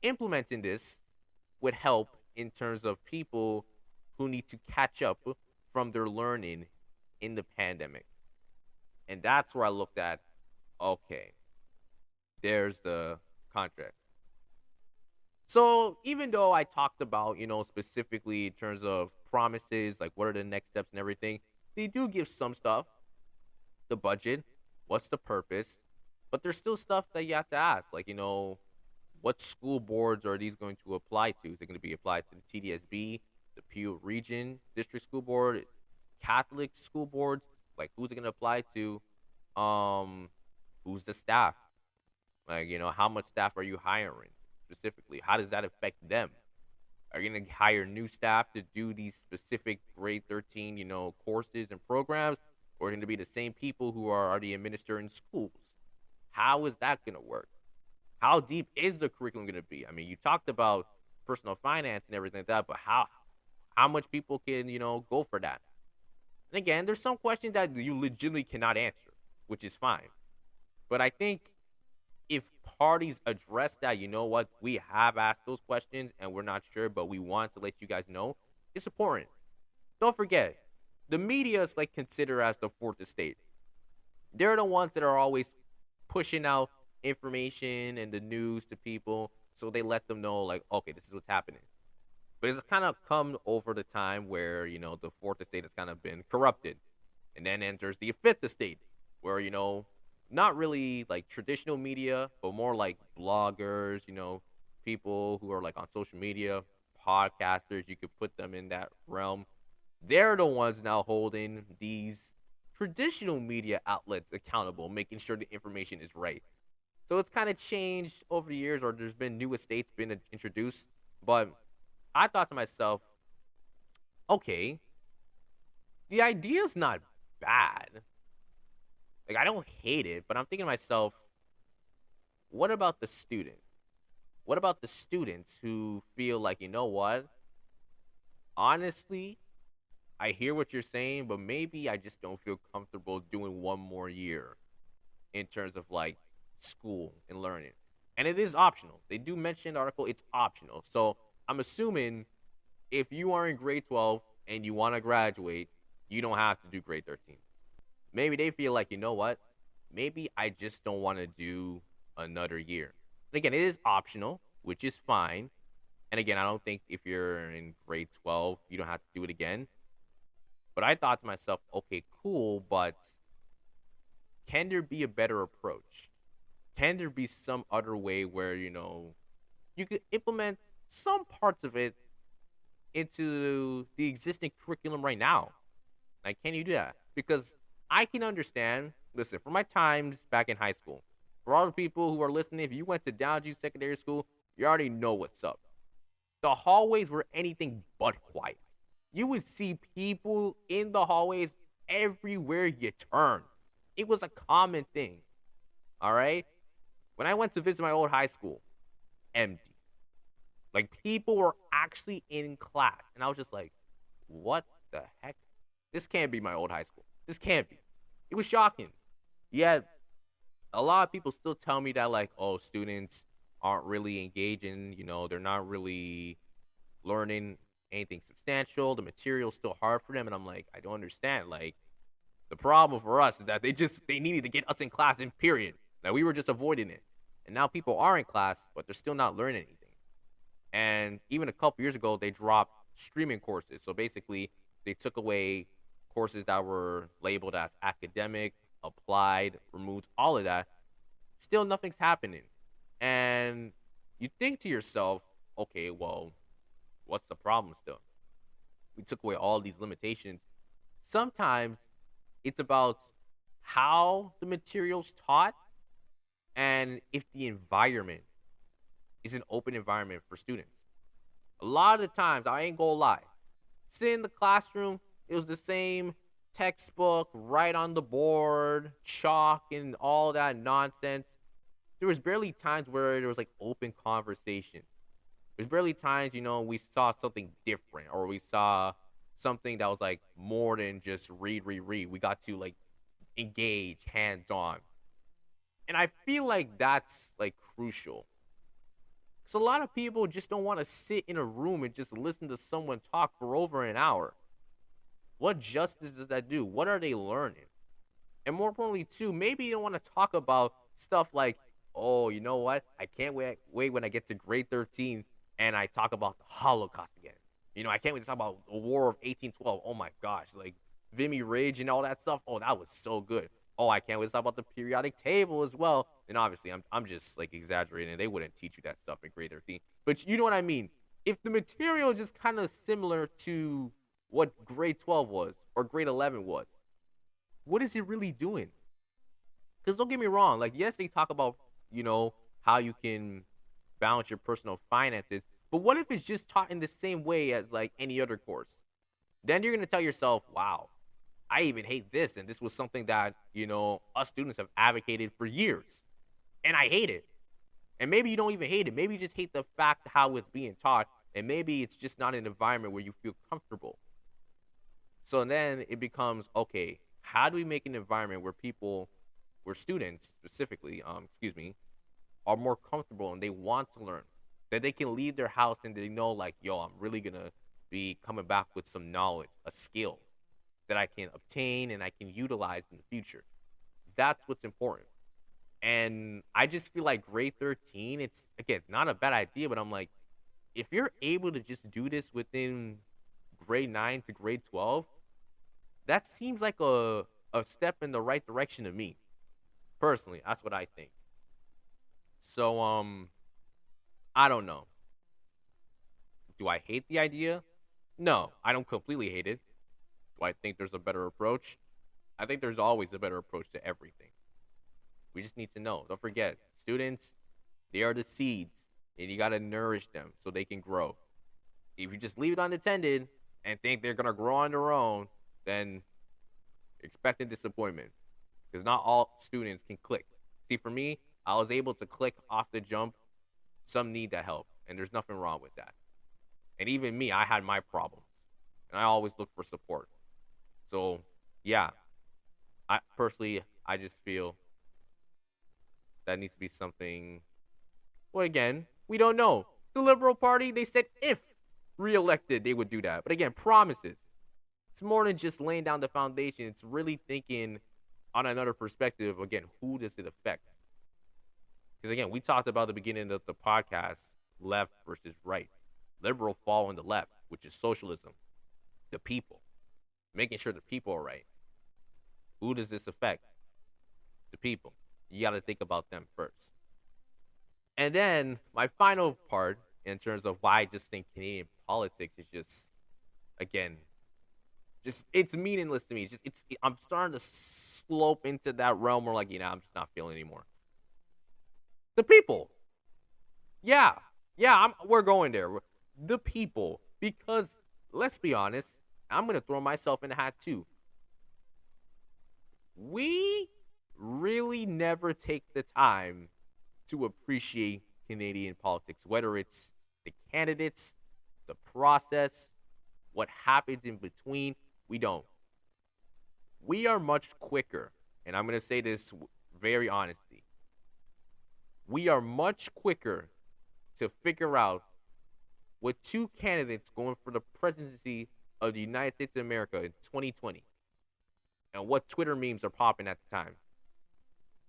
implementing this would help in terms of people who need to catch up from their learning in the pandemic. And that's where I looked at, okay, there's the contract. So even though I talked about, specifically in terms of promises, like what are the next steps and everything, they do give some stuff. The budget, what's the purpose, but there's still stuff that you have to ask, like, what school boards are these going to apply to? Is it going to be applied to the TDSB, the Peel Region District School Board, Catholic school boards? Like, who's it going to apply to? Who's the staff? Like, how much staff are you hiring specifically? How does that affect them? Are you going to hire new staff to do these specific grade 13, courses and programs? Or are going to be the same people who are already administering schools? How is that going to work? How deep is the curriculum going to be? I mean, you talked about personal finance and everything like that, but how much people can, go for that? And again, there's some questions that you legitimately cannot answer, which is fine. But I think if parties address that, you know what, we have asked those questions and we're not sure, but we want to let you guys know, it's important. Don't forget, the media is like considered as the fourth estate. They're the ones that are always pushing out information and the news to people, so they let them know, like, okay, this is what's happening. But it's kind of come over the time where, the fourth estate has kind of been corrupted. And then enters the fifth estate, where, not really like traditional media, but more like bloggers, people who are like on social media, podcasters, you could put them in that realm. They're the ones now holding these traditional media outlets accountable, making sure the information is right. So it's kind of changed over the years, or there's been new estates been introduced. But I thought to myself, okay, the idea's not bad. Like, I don't hate it, but I'm thinking to myself, what about the student? What about the students who feel like, you know what? Honestly, I hear what you're saying, but maybe I just don't feel comfortable doing one more year in terms of like school and learning. And it is optional. They do mention in the article it's optional. So I'm assuming if you are in grade 12 and you want to graduate, you don't have to do grade 13. Maybe they feel like, you know what? Maybe I just don't want to do another year. And again, it is optional, which is fine. And again, I don't think if you're in grade 12, you don't have to do it again. But I thought to myself, okay, cool, but can there be a better approach? Can there be some other way where, you could implement some parts of it into the existing curriculum right now? Like, can you do that? Because I can understand, listen, from my times back in high school, for all the people who are listening, if you went to Downview Secondary School, you already know what's up. The hallways were anything but quiet. You would see people in the hallways everywhere you turn. It was a common thing. All right? When I went to visit my old high school, empty. Like, people were actually in class. And I was just like, what the heck? This can't be my old high school. This can't be. It was shocking. Yet, a lot of people still tell me that, like, oh, students aren't really engaging. They're not really learning anything substantial. The material's still hard for them. And I'm like, I don't understand. Like, the problem for us is that they needed to get us in class in period. Like, we were just avoiding it. And now people are in class, but they're still not learning anything. And even a couple years ago, they dropped streaming courses. So basically, they took away courses that were labeled as academic, applied, removed, all of that. Still, nothing's happening. And you think to yourself, okay, well, what's the problem still? We took away all these limitations. Sometimes it's about how the material's taught and if the environment is an open environment for students. A lot of the times, I ain't gonna lie, sit in the classroom, it was the same textbook right on the board, chalk and all that nonsense. There was barely times where there was like open conversation. There's barely times, we saw something different or we saw something that was like more than just read. We got to like engage hands on. And I feel like that's like crucial. Because a lot of people just don't want to sit in a room and just listen to someone talk for over an hour. What justice does that do? What are they learning? And more importantly, too, maybe you don't want to talk about stuff like, oh, you know what? I can't wait when I get to grade 13 and I talk about the Holocaust again. I can't wait to talk about the War of 1812. Oh my gosh, like Vimy Ridge and all that stuff. Oh, that was so good. Oh, I can't wait to talk about the periodic table as well. And obviously, I'm just like exaggerating. They wouldn't teach you that stuff in grade 13. But you know what I mean? If the material is just kind of similar to what grade 12 was or grade 11 was, what is it really doing? Because don't get me wrong. Like, yes, they talk about, how you can balance your personal finances. But what if it's just taught in the same way as like any other course? Then you're going to tell yourself, wow, I even hate this. And this was something that, us students have advocated for years. And I hate it. And maybe you don't even hate it. Maybe you just hate the fact how it's being taught. And maybe it's just not an environment where you feel comfortable. So then it becomes, okay, how do we make an environment where people, where students specifically, are more comfortable and they want to learn? That they can leave their house and they know, like, yo, I'm really going to be coming back with some knowledge, a skill that I can obtain and I can utilize in the future. That's what's important. And I just feel like grade 13, it's, again, it's not a bad idea, but I'm like, if you're able to just do this within grade 9 to grade 12, that seems like a step in the right direction to me. Personally, that's what I think. So, I don't know. Do I hate the idea? No, I don't completely hate it. Do I think there's a better approach? I think there's always a better approach to everything. We just need to know. Don't forget, students, they are the seeds, and you got to nourish them so they can grow. If you just leave it unattended and think they're going to grow on their own, then expect a disappointment. Because not all students can click. See, for me, I was able to click off the jump. Some need that help, and there's nothing wrong with that. And even me, I had my problems, and I always look for support. So, yeah, I just feel that needs to be something. Well, again, we don't know. The Liberal Party, they said if reelected, they would do that. But again, promises. It's more than just laying down the foundation. It's really thinking on another perspective. Again, who does it affect? Because again, we talked about the beginning of the podcast, left versus right. Liberal fall on the left, which is socialism. The people. Making sure the people are right. Who does this affect? The people. You got to think about them first. And then my final part in terms of why I just think Canadian politics is just, again, it's meaningless to me. I'm starting to slope into that realm where, like, I'm just not feeling anymore. The people. Yeah, we're going there. The people. Because, let's be honest, I'm going to throw myself in the hat too. We really never take the time to appreciate Canadian politics, whether it's the candidates, the process, what happens in between. We don't. We are much quicker, and I'm going to say this very honestly. We are much quicker to figure out what two candidates going for the presidency of the United States of America in 2020 and what Twitter memes are popping at the time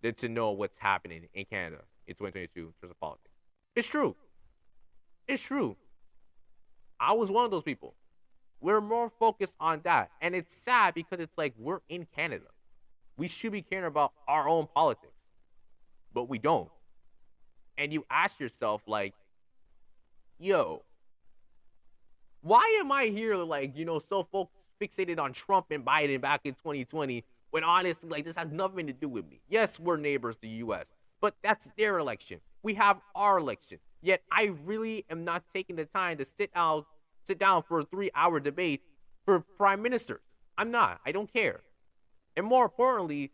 than to know what's happening in Canada in 2022 in terms of politics. It's true. It's true. I was one of those people. We're more focused on that. And it's sad because it's like we're in Canada. We should be caring about our own politics. But we don't. And you ask yourself, like, yo, why am I here, like, so fixated on Trump and Biden back in 2020 when honestly, like, this has nothing to do with me? Yes, we're neighbors to the U.S., but that's their election. We have our election. Yet I really am not taking the time to sit down for a 3-hour debate for prime ministers. I'm not. I don't care. And more importantly,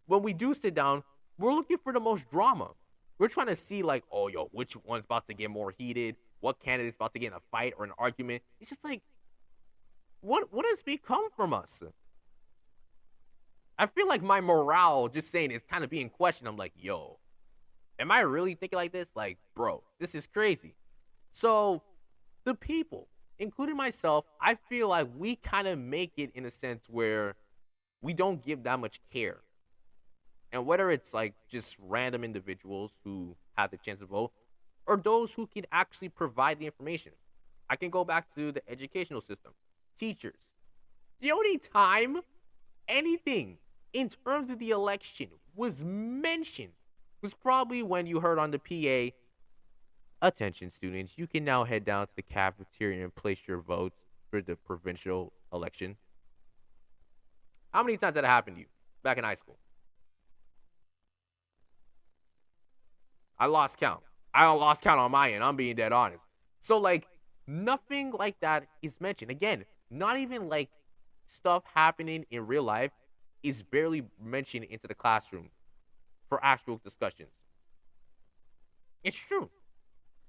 when we do sit down, we're looking for the most drama. We're trying to see, like, oh, yo, which one's about to get more heated? What candidate's about to get in a fight or an argument? It's just like, what has become from us? I feel like my morale, just saying, is kind of being questioned. I'm like, yo, am I really thinking like this? Like, bro, this is crazy. So the people, including myself, I feel like we kind of make it in a sense where we don't give that much care. And whether it's like just random individuals who have the chance to vote or those who can actually provide the information. I can go back to the educational system. Teachers. The only time anything in terms of the election was mentioned was probably when you heard on the PA, attention students, you can now head down to the cafeteria and place your votes for the provincial election. How many times did that happen to you back in high school? I lost count. I lost count on my end. I'm being dead honest. So, like, nothing like that is mentioned. Again, not even, like, stuff happening in real life is barely mentioned into the classroom for actual discussions. It's true.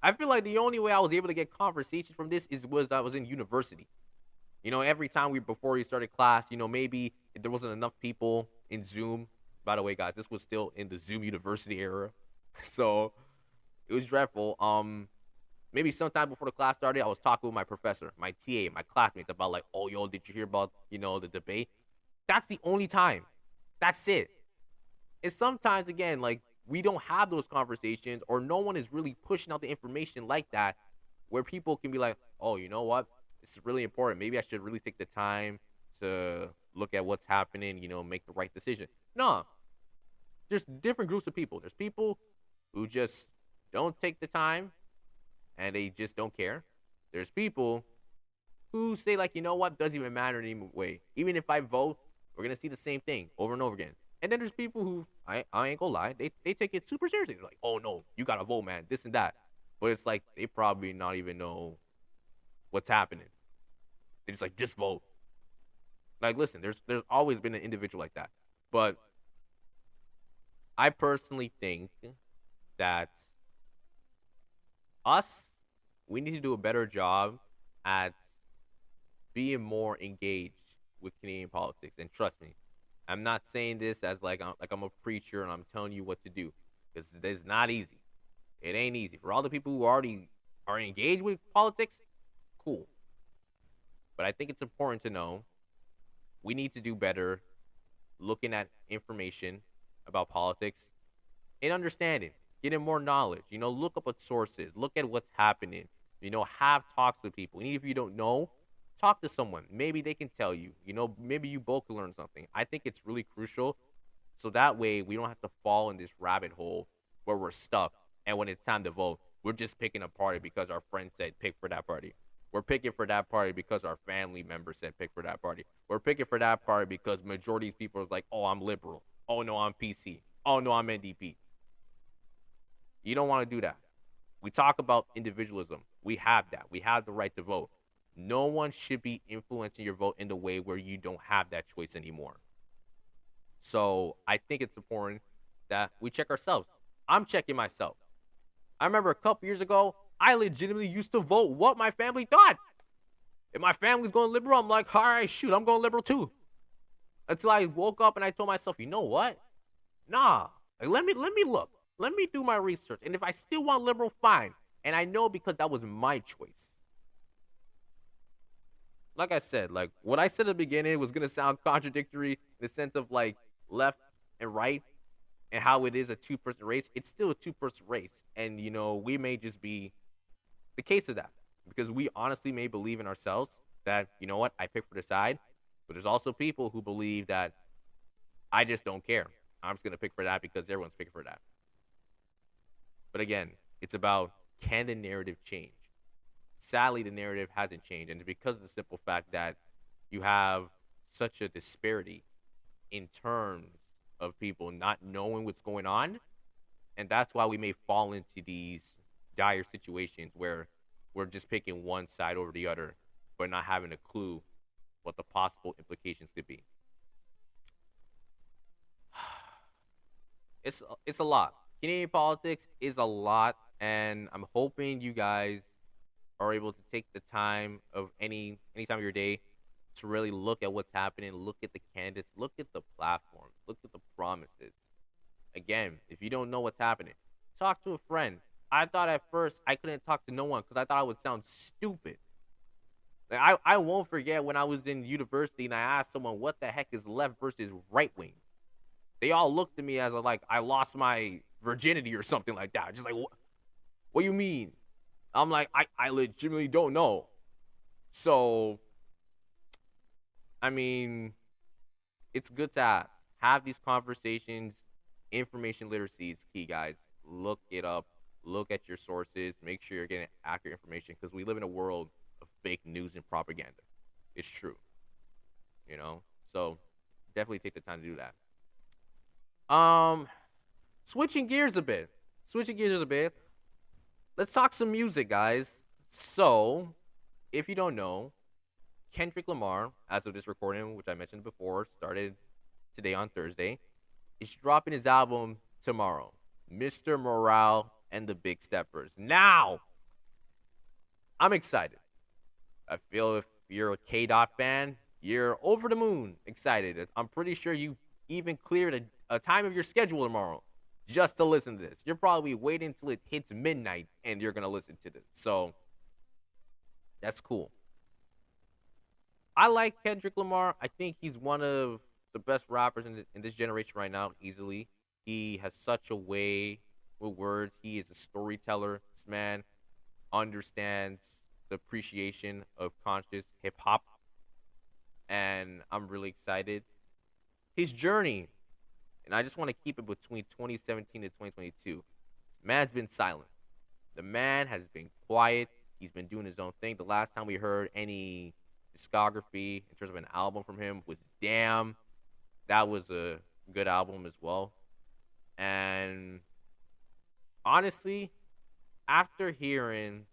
I feel like the only way I was able to get conversation from this was I was in university. Every time before we started class, maybe if there wasn't enough people in Zoom. By the way, guys, this was still in the Zoom University era, so it was dreadful. Maybe sometime before the class started, I was talking with my professor, my TA, my classmates about like, oh, yo, did you hear about the debate? That's the only time. That's it. And sometimes again, like we don't have those conversations, or no one is really pushing out the information like that, where people can be like, oh, you know what? This is really important. Maybe I should really take the time to look at what's happening, make the right decision. No, there's different groups of people. There's people who just don't take the time and they just don't care. There's people who say, like, you know what, doesn't even matter anyway. Even if I vote, we're going to see the same thing over and over again. And then there's people who, I ain't gonna lie, they take it super seriously. They're like, oh no, you gotta vote, man, this and that. But it's like, they probably not even know what's happening. They're just like, just vote. Like, listen, there's always been an individual like that. But I personally think that we need to do a better job at being more engaged with Canadian politics. And trust me, I'm not saying this as like I'm a preacher and I'm telling you what to do, because it's not easy. It ain't easy. For all the people who already are engaged with politics, cool. But I think it's important to know we need to do better looking at information about politics and understanding, getting more knowledge. Look up at sources, look at what's happening. Have talks with people. Even if you don't know, talk to someone. Maybe they can tell you. Maybe you both can learn something. I think it's really crucial, so that way we don't have to fall in this rabbit hole where we're stuck. And when it's time to vote, we're just picking a party because our friend said pick for that party. We're picking for that party because our family member said pick for that party. We're picking for that party because majority of people are like, oh, I'm liberal. Oh, no, I'm PC. Oh, no, I'm NDP. You don't want to do that. We talk about individualism. We have that. We have the right to vote. No one should be influencing your vote in the way where you don't have that choice anymore. So I think it's important that we check ourselves. I'm checking myself. I remember a couple years ago, I legitimately used to vote what my family thought. If my family's going liberal, I'm like, all right, shoot, I'm going liberal too. Until I woke up and I told myself, you know what? Nah, like, let me look. Let me do my research. And if I still want liberal, fine. And I know because that was my choice. Like I said, like what I said at the beginning was going to sound contradictory in the sense of like left and right and how it is a two-person race. It's still a two-person race. And, we may just be the case of that because we honestly may believe in ourselves that, you know what, I pick for the side. But there's also people who believe that I just don't care. I'm just going to pick for that because everyone's picking for that. But again, it's about, can the narrative change? Sadly, the narrative hasn't changed. And it's because of the simple fact that you have such a disparity in terms of people not knowing what's going on. And that's why we may fall into these dire situations where we're just picking one side over the other, but not having a clue what the possible implications could be. It's a lot. Canadian politics is a lot, and I'm hoping you guys are able to take the time of any time of your day to really look at what's happening, look at the candidates, look at the platforms, look at the promises. Again, if you don't know what's happening, talk to a friend. I thought at first I couldn't talk to no one because I thought I would sound stupid. Like, I won't forget when I was in university and I asked someone what the heck is left versus right wing. They all looked at me as like I lost my virginity or something like that. Just like, what do you mean? I'm like, I legitimately don't know. So, I mean, it's good to have these conversations. Information literacy is key, guys. Look it up. Look at your sources. Make sure you're getting accurate information because we live in a world of fake news and propaganda. It's true. So definitely take the time to do that. Switching gears a bit. Let's talk some music, guys. So, if you don't know, Kendrick Lamar, as of this recording, which I mentioned before, started today on Thursday, is dropping his album tomorrow. Mr. Morale and the Big Steppers. Now, I'm excited. I feel if you're a K Dot fan, you're over the moon excited. I'm pretty sure you even cleared a time of your schedule tomorrow just to listen to this. You're probably waiting until it hits midnight and you're going to listen to this. So that's cool. I like Kendrick Lamar. I think he's one of the best rappers in this generation right now, easily. He has such a way with words. He is a storyteller. This man understands the appreciation of conscious hip hop, and I'm really excited. His journey, and I just want to keep it between 2017 to 2022. Man's been silent. The man has been quiet. He's been doing his own thing. The last time we heard any discography in terms of an album from him was Damn. That was a good album as well. And honestly, after hearing,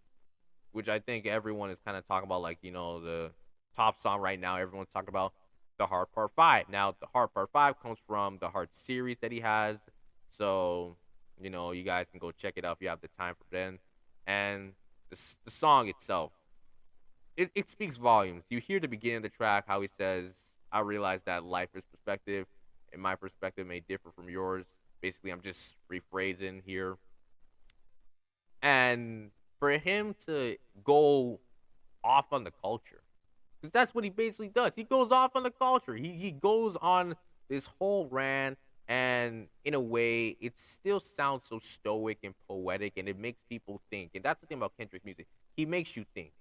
which I think everyone is kind of talking about, like, the top song right now, everyone's talking about The Hard Part 5. Now, The Hard Part 5 comes from the Hard series that he has. So, you guys can go check it out if you have the time for then. And the song itself, it speaks volumes. You hear the beginning of the track, how he says, I realize that life is perspective, and my perspective may differ from yours. Basically, I'm just rephrasing here. And for him to go off on the culture, because that's what he basically does. He goes off on the culture. He goes on this whole rant, and in a way, it still sounds so stoic and poetic, and it makes people think. And that's the thing about Kendrick's music. He makes you think.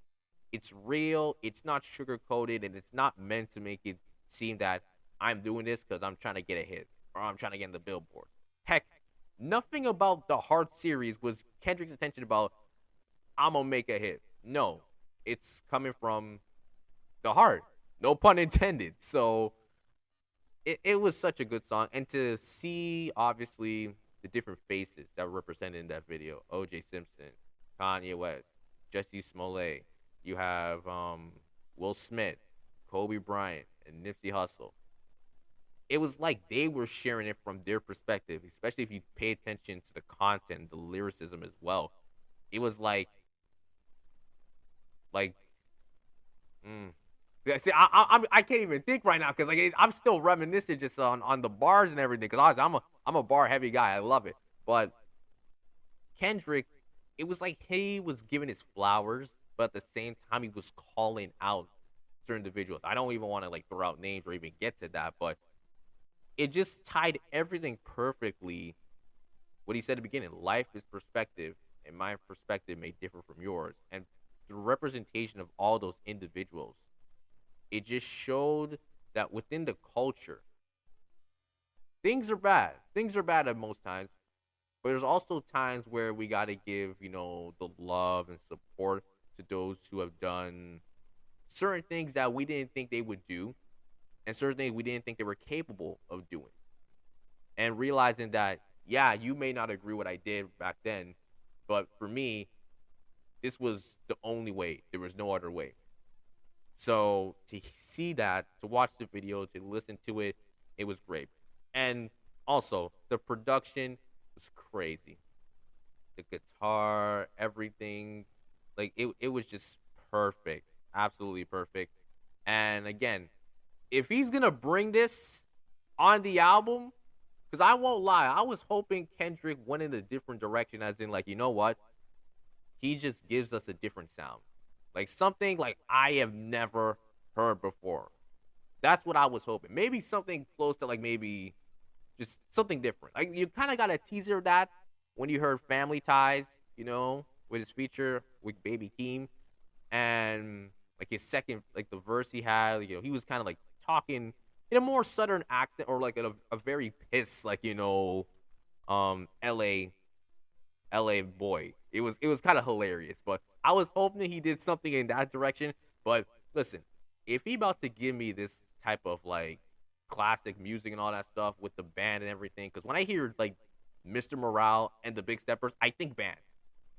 It's real. It's not sugar-coated, and it's not meant to make it seem that I'm doing this because I'm trying to get a hit or I'm trying to get in the Billboard. Heck, nothing about the Heart series was Kendrick's intention about, I'm going to make a hit. No, it's coming from the heart. No pun intended. So it was such a good song. And to see, obviously, the different faces that were represented in that video. O.J. Simpson, Kanye West, Jussie Smollett. You have Will Smith, Kobe Bryant, and Nipsey Hussle. It was like they were sharing it from their perspective, especially if you pay attention to the content, the lyricism as well. It was like, yeah, see, I can't even think right now because I'm still reminiscing just on the bars and everything. Because honestly, I'm a bar heavy guy. I love it. But Kendrick, it was like he was giving his flowers, but at the same time he was calling out certain individuals. I don't even want to throw out names or even get to that, but it just tied everything perfectly. What he said at the beginning: life is perspective, and my perspective may differ from yours. And the representation of all those individuals, it just showed that within the culture, things are bad. Things are bad at most times, but there's also times where we got to give, the love and support to those who have done certain things that we didn't think they would do, and certain things we didn't think they were capable of doing. And realizing that, yeah, you may not agree what I did back then, but for me, this was the only way. There was no other way. So to see that, to watch the video, to listen to it, it was great. And also, the production was crazy. The guitar, everything, it was just perfect. Absolutely perfect. And again, if he's going to bring this on the album, because I won't lie, I was hoping Kendrick went in a different direction, as in, you know what? He just gives us a different sound. Something I have never heard before. That's what I was hoping. Maybe something close to maybe just something different. You kind of got a teaser of that when you heard Family Ties, with his feature with Baby Keem. And his second, the verse he had, he was kind of talking in a more southern accent, or a very pissed, LA boy. It was kind of hilarious, but I was hoping that he did something in that direction. But listen, if he about to give me this type of classic music and all that stuff with the band and everything, because when I hear Mr. Morale and the Big Steppers, I think band.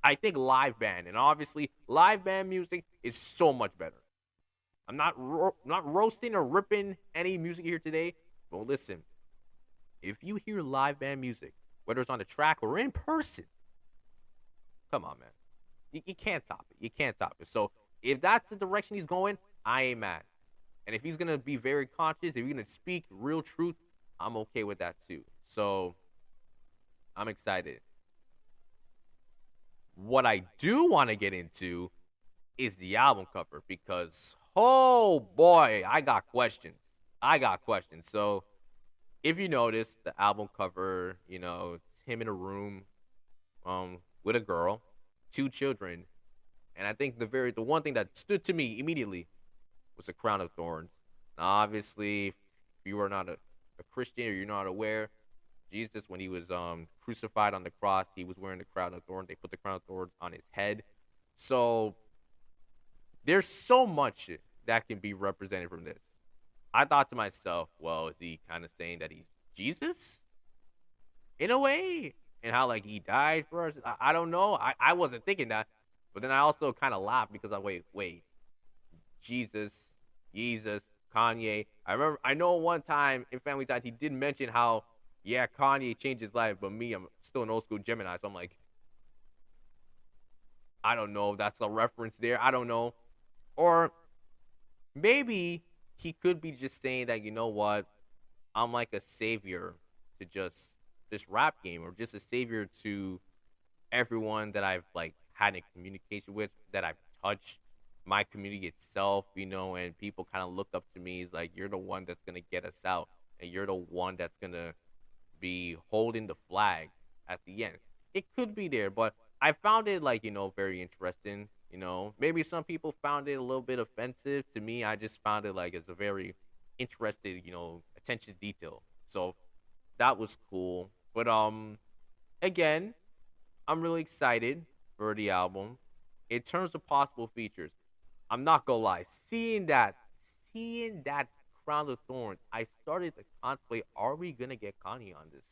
I think live band, and obviously live band music is so much better. I'm not roasting or ripping any music here today, but listen, if you hear live band music, whether it's on the track or in person, Come on, man. You can't top it. You can't top it. So if that's the direction he's going, I ain't mad. And if he's gonna be very conscious, if he's gonna speak real truth, I'm okay with that too. So I'm excited. What I do want to get into is the album cover because oh boy, I got questions. I got questions. So if you notice the album cover, it's him in a room with a girl, two children, and I think the one thing that stood to me immediately was a crown of thorns. Now, obviously, if you are not a Christian or you're not aware, Jesus, when he was crucified on the cross, he was wearing the crown of thorns. They put the crown of thorns on his head. So there's so much that can be represented from this. I thought to myself, well, is he kind of saying that he's Jesus in a way? And how, like, he died for us? I don't know. I wasn't thinking that. But then I also kind of laughed because I wait. Jesus, Kanye. I know one time in Family Ties, he did mention how, yeah, Kanye changed his life, but me, I'm still an old school Gemini. So I'm like, I don't know if that's a reference there. I don't know. Or maybe he could be just saying that, you know what, I'm like a savior to just this rap game, or just a savior to everyone that I've like had in communication with, that I've touched, my community itself, and people kind of look up to me as like, you're the one that's gonna get us out, and you're the one that's gonna be holding the flag at the end. It could be there, but I found it like, very interesting. Maybe some people found it a little bit offensive. To me, I just found it like as a very interesting, attention to detail. So that was cool. But again, I'm really excited for the album. In terms of possible features, I'm not gonna lie, seeing that crown of thorns, I started to contemplate: are we gonna get Kanye on this?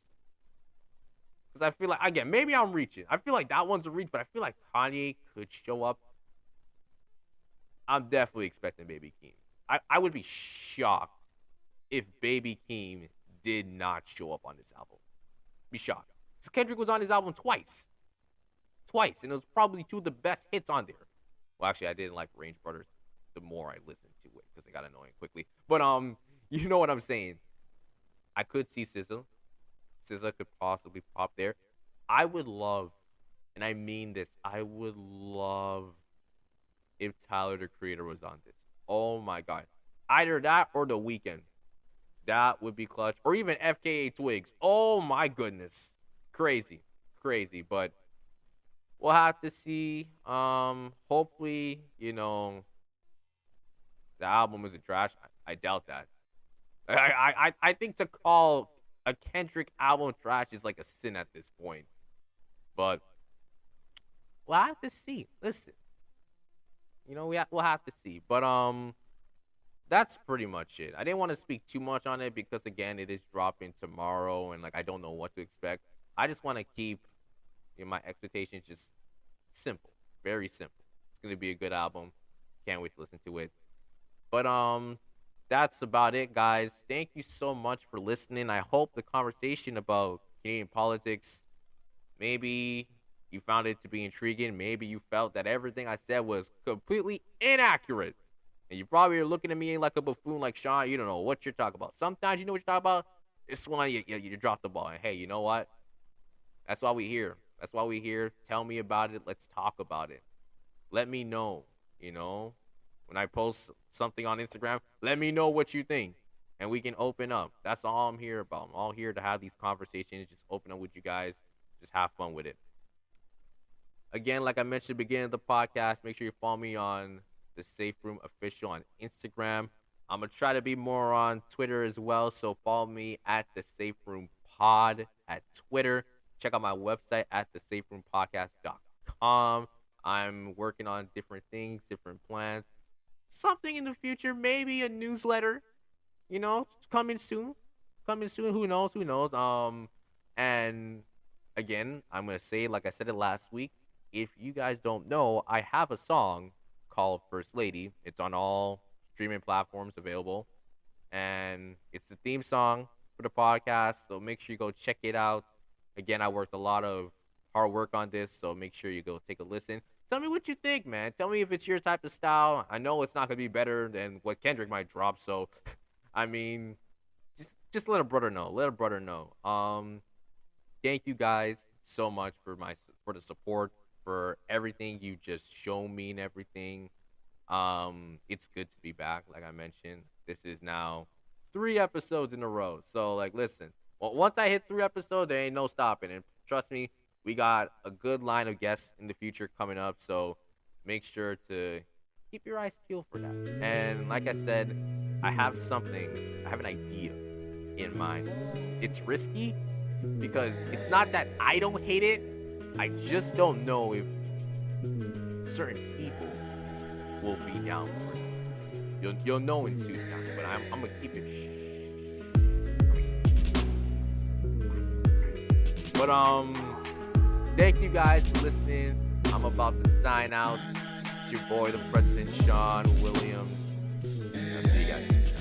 Because I feel like, again, maybe I'm reaching. I feel like that one's a reach, but I feel like Kanye could show up. I'm definitely expecting Baby Keem. I would be shocked if Baby Keem did not show up on this album. Be shocked. Because Kendrick was on his album twice. And it was probably two of the best hits on there. Well, actually, I didn't like Range Brothers the more I listened to it, because it got annoying quickly. But you know what I'm saying. I could see SZA. SZA could possibly pop there. I would love, and I mean this, I would love if Tyler, the Creator, was on this. Oh my God. Either that or The Weeknd. That would be clutch. Or even FKA Twigs. Oh my goodness. Crazy. But we'll have to see. Hopefully, the album isn't trash. I doubt that. I think to call a Kendrick album trash is like a sin at this point. But we'll have to see. Listen, we'll have to see. But that's pretty much it. I didn't want to speak too much on it because, again, it is dropping tomorrow, and like I don't know what to expect. I just want to keep my expectations just simple, very simple. It's gonna be a good album. Can't wait to listen to it. But that's about it, guys. Thank you so much for listening. I hope the conversation about Canadian politics, maybe you found it to be intriguing. Maybe you felt that everything I said was completely inaccurate. And you probably are looking at me like a buffoon, like, Sean, you don't know what you're talking about. Sometimes you know what you're talking about. This one, you drop the ball. And hey, you know what? That's why we're here. Tell me about it. Let's talk about it. Let me know, when I post something on Instagram, let me know what you think, and we can open up. That's all I'm here about. I'm all here to have these conversations, just open up with you guys, just have fun with it. Again, like I mentioned at the beginning of the podcast, make sure you follow me on the Safe Room Official on Instagram. I'm going to try to be more on Twitter as well, so follow me at the Safe Room Pod at Twitter. Check out my website at thesaferoompodcast.com. I'm working on different things, different plans. Something in the future, maybe a newsletter, coming soon. Who knows? And again, I'm going to say, like I said it last week, if you guys don't know, I have a song called First Lady. It's on all streaming platforms available. And it's the theme song for the podcast, so make sure you go check it out. Again, I worked a lot of hard work on this, so make sure you go take a listen. Tell me what you think, man. Tell me if it's your type of style. I know it's not gonna be better than what Kendrick might drop, so I mean, just let a brother know. Let a brother know. Thank you guys so much for the support, for everything you just shown me and everything. It's good to be back. Like I mentioned, this is now 3 episodes in a row. So like, listen, well, once I hit 3 episodes, there ain't no stopping. And trust me, we got a good line of guests in the future coming up. So make sure to keep your eyes peeled for that. And like I said, I have an idea in mind. It's risky because it's not that I don't hate it. I just don't know if certain people will be down for it. You'll know in due time, but I'm gonna keep it. But thank you guys for listening. I'm about to sign out. It's your boy, the President Sean Williams. I'll see you guys.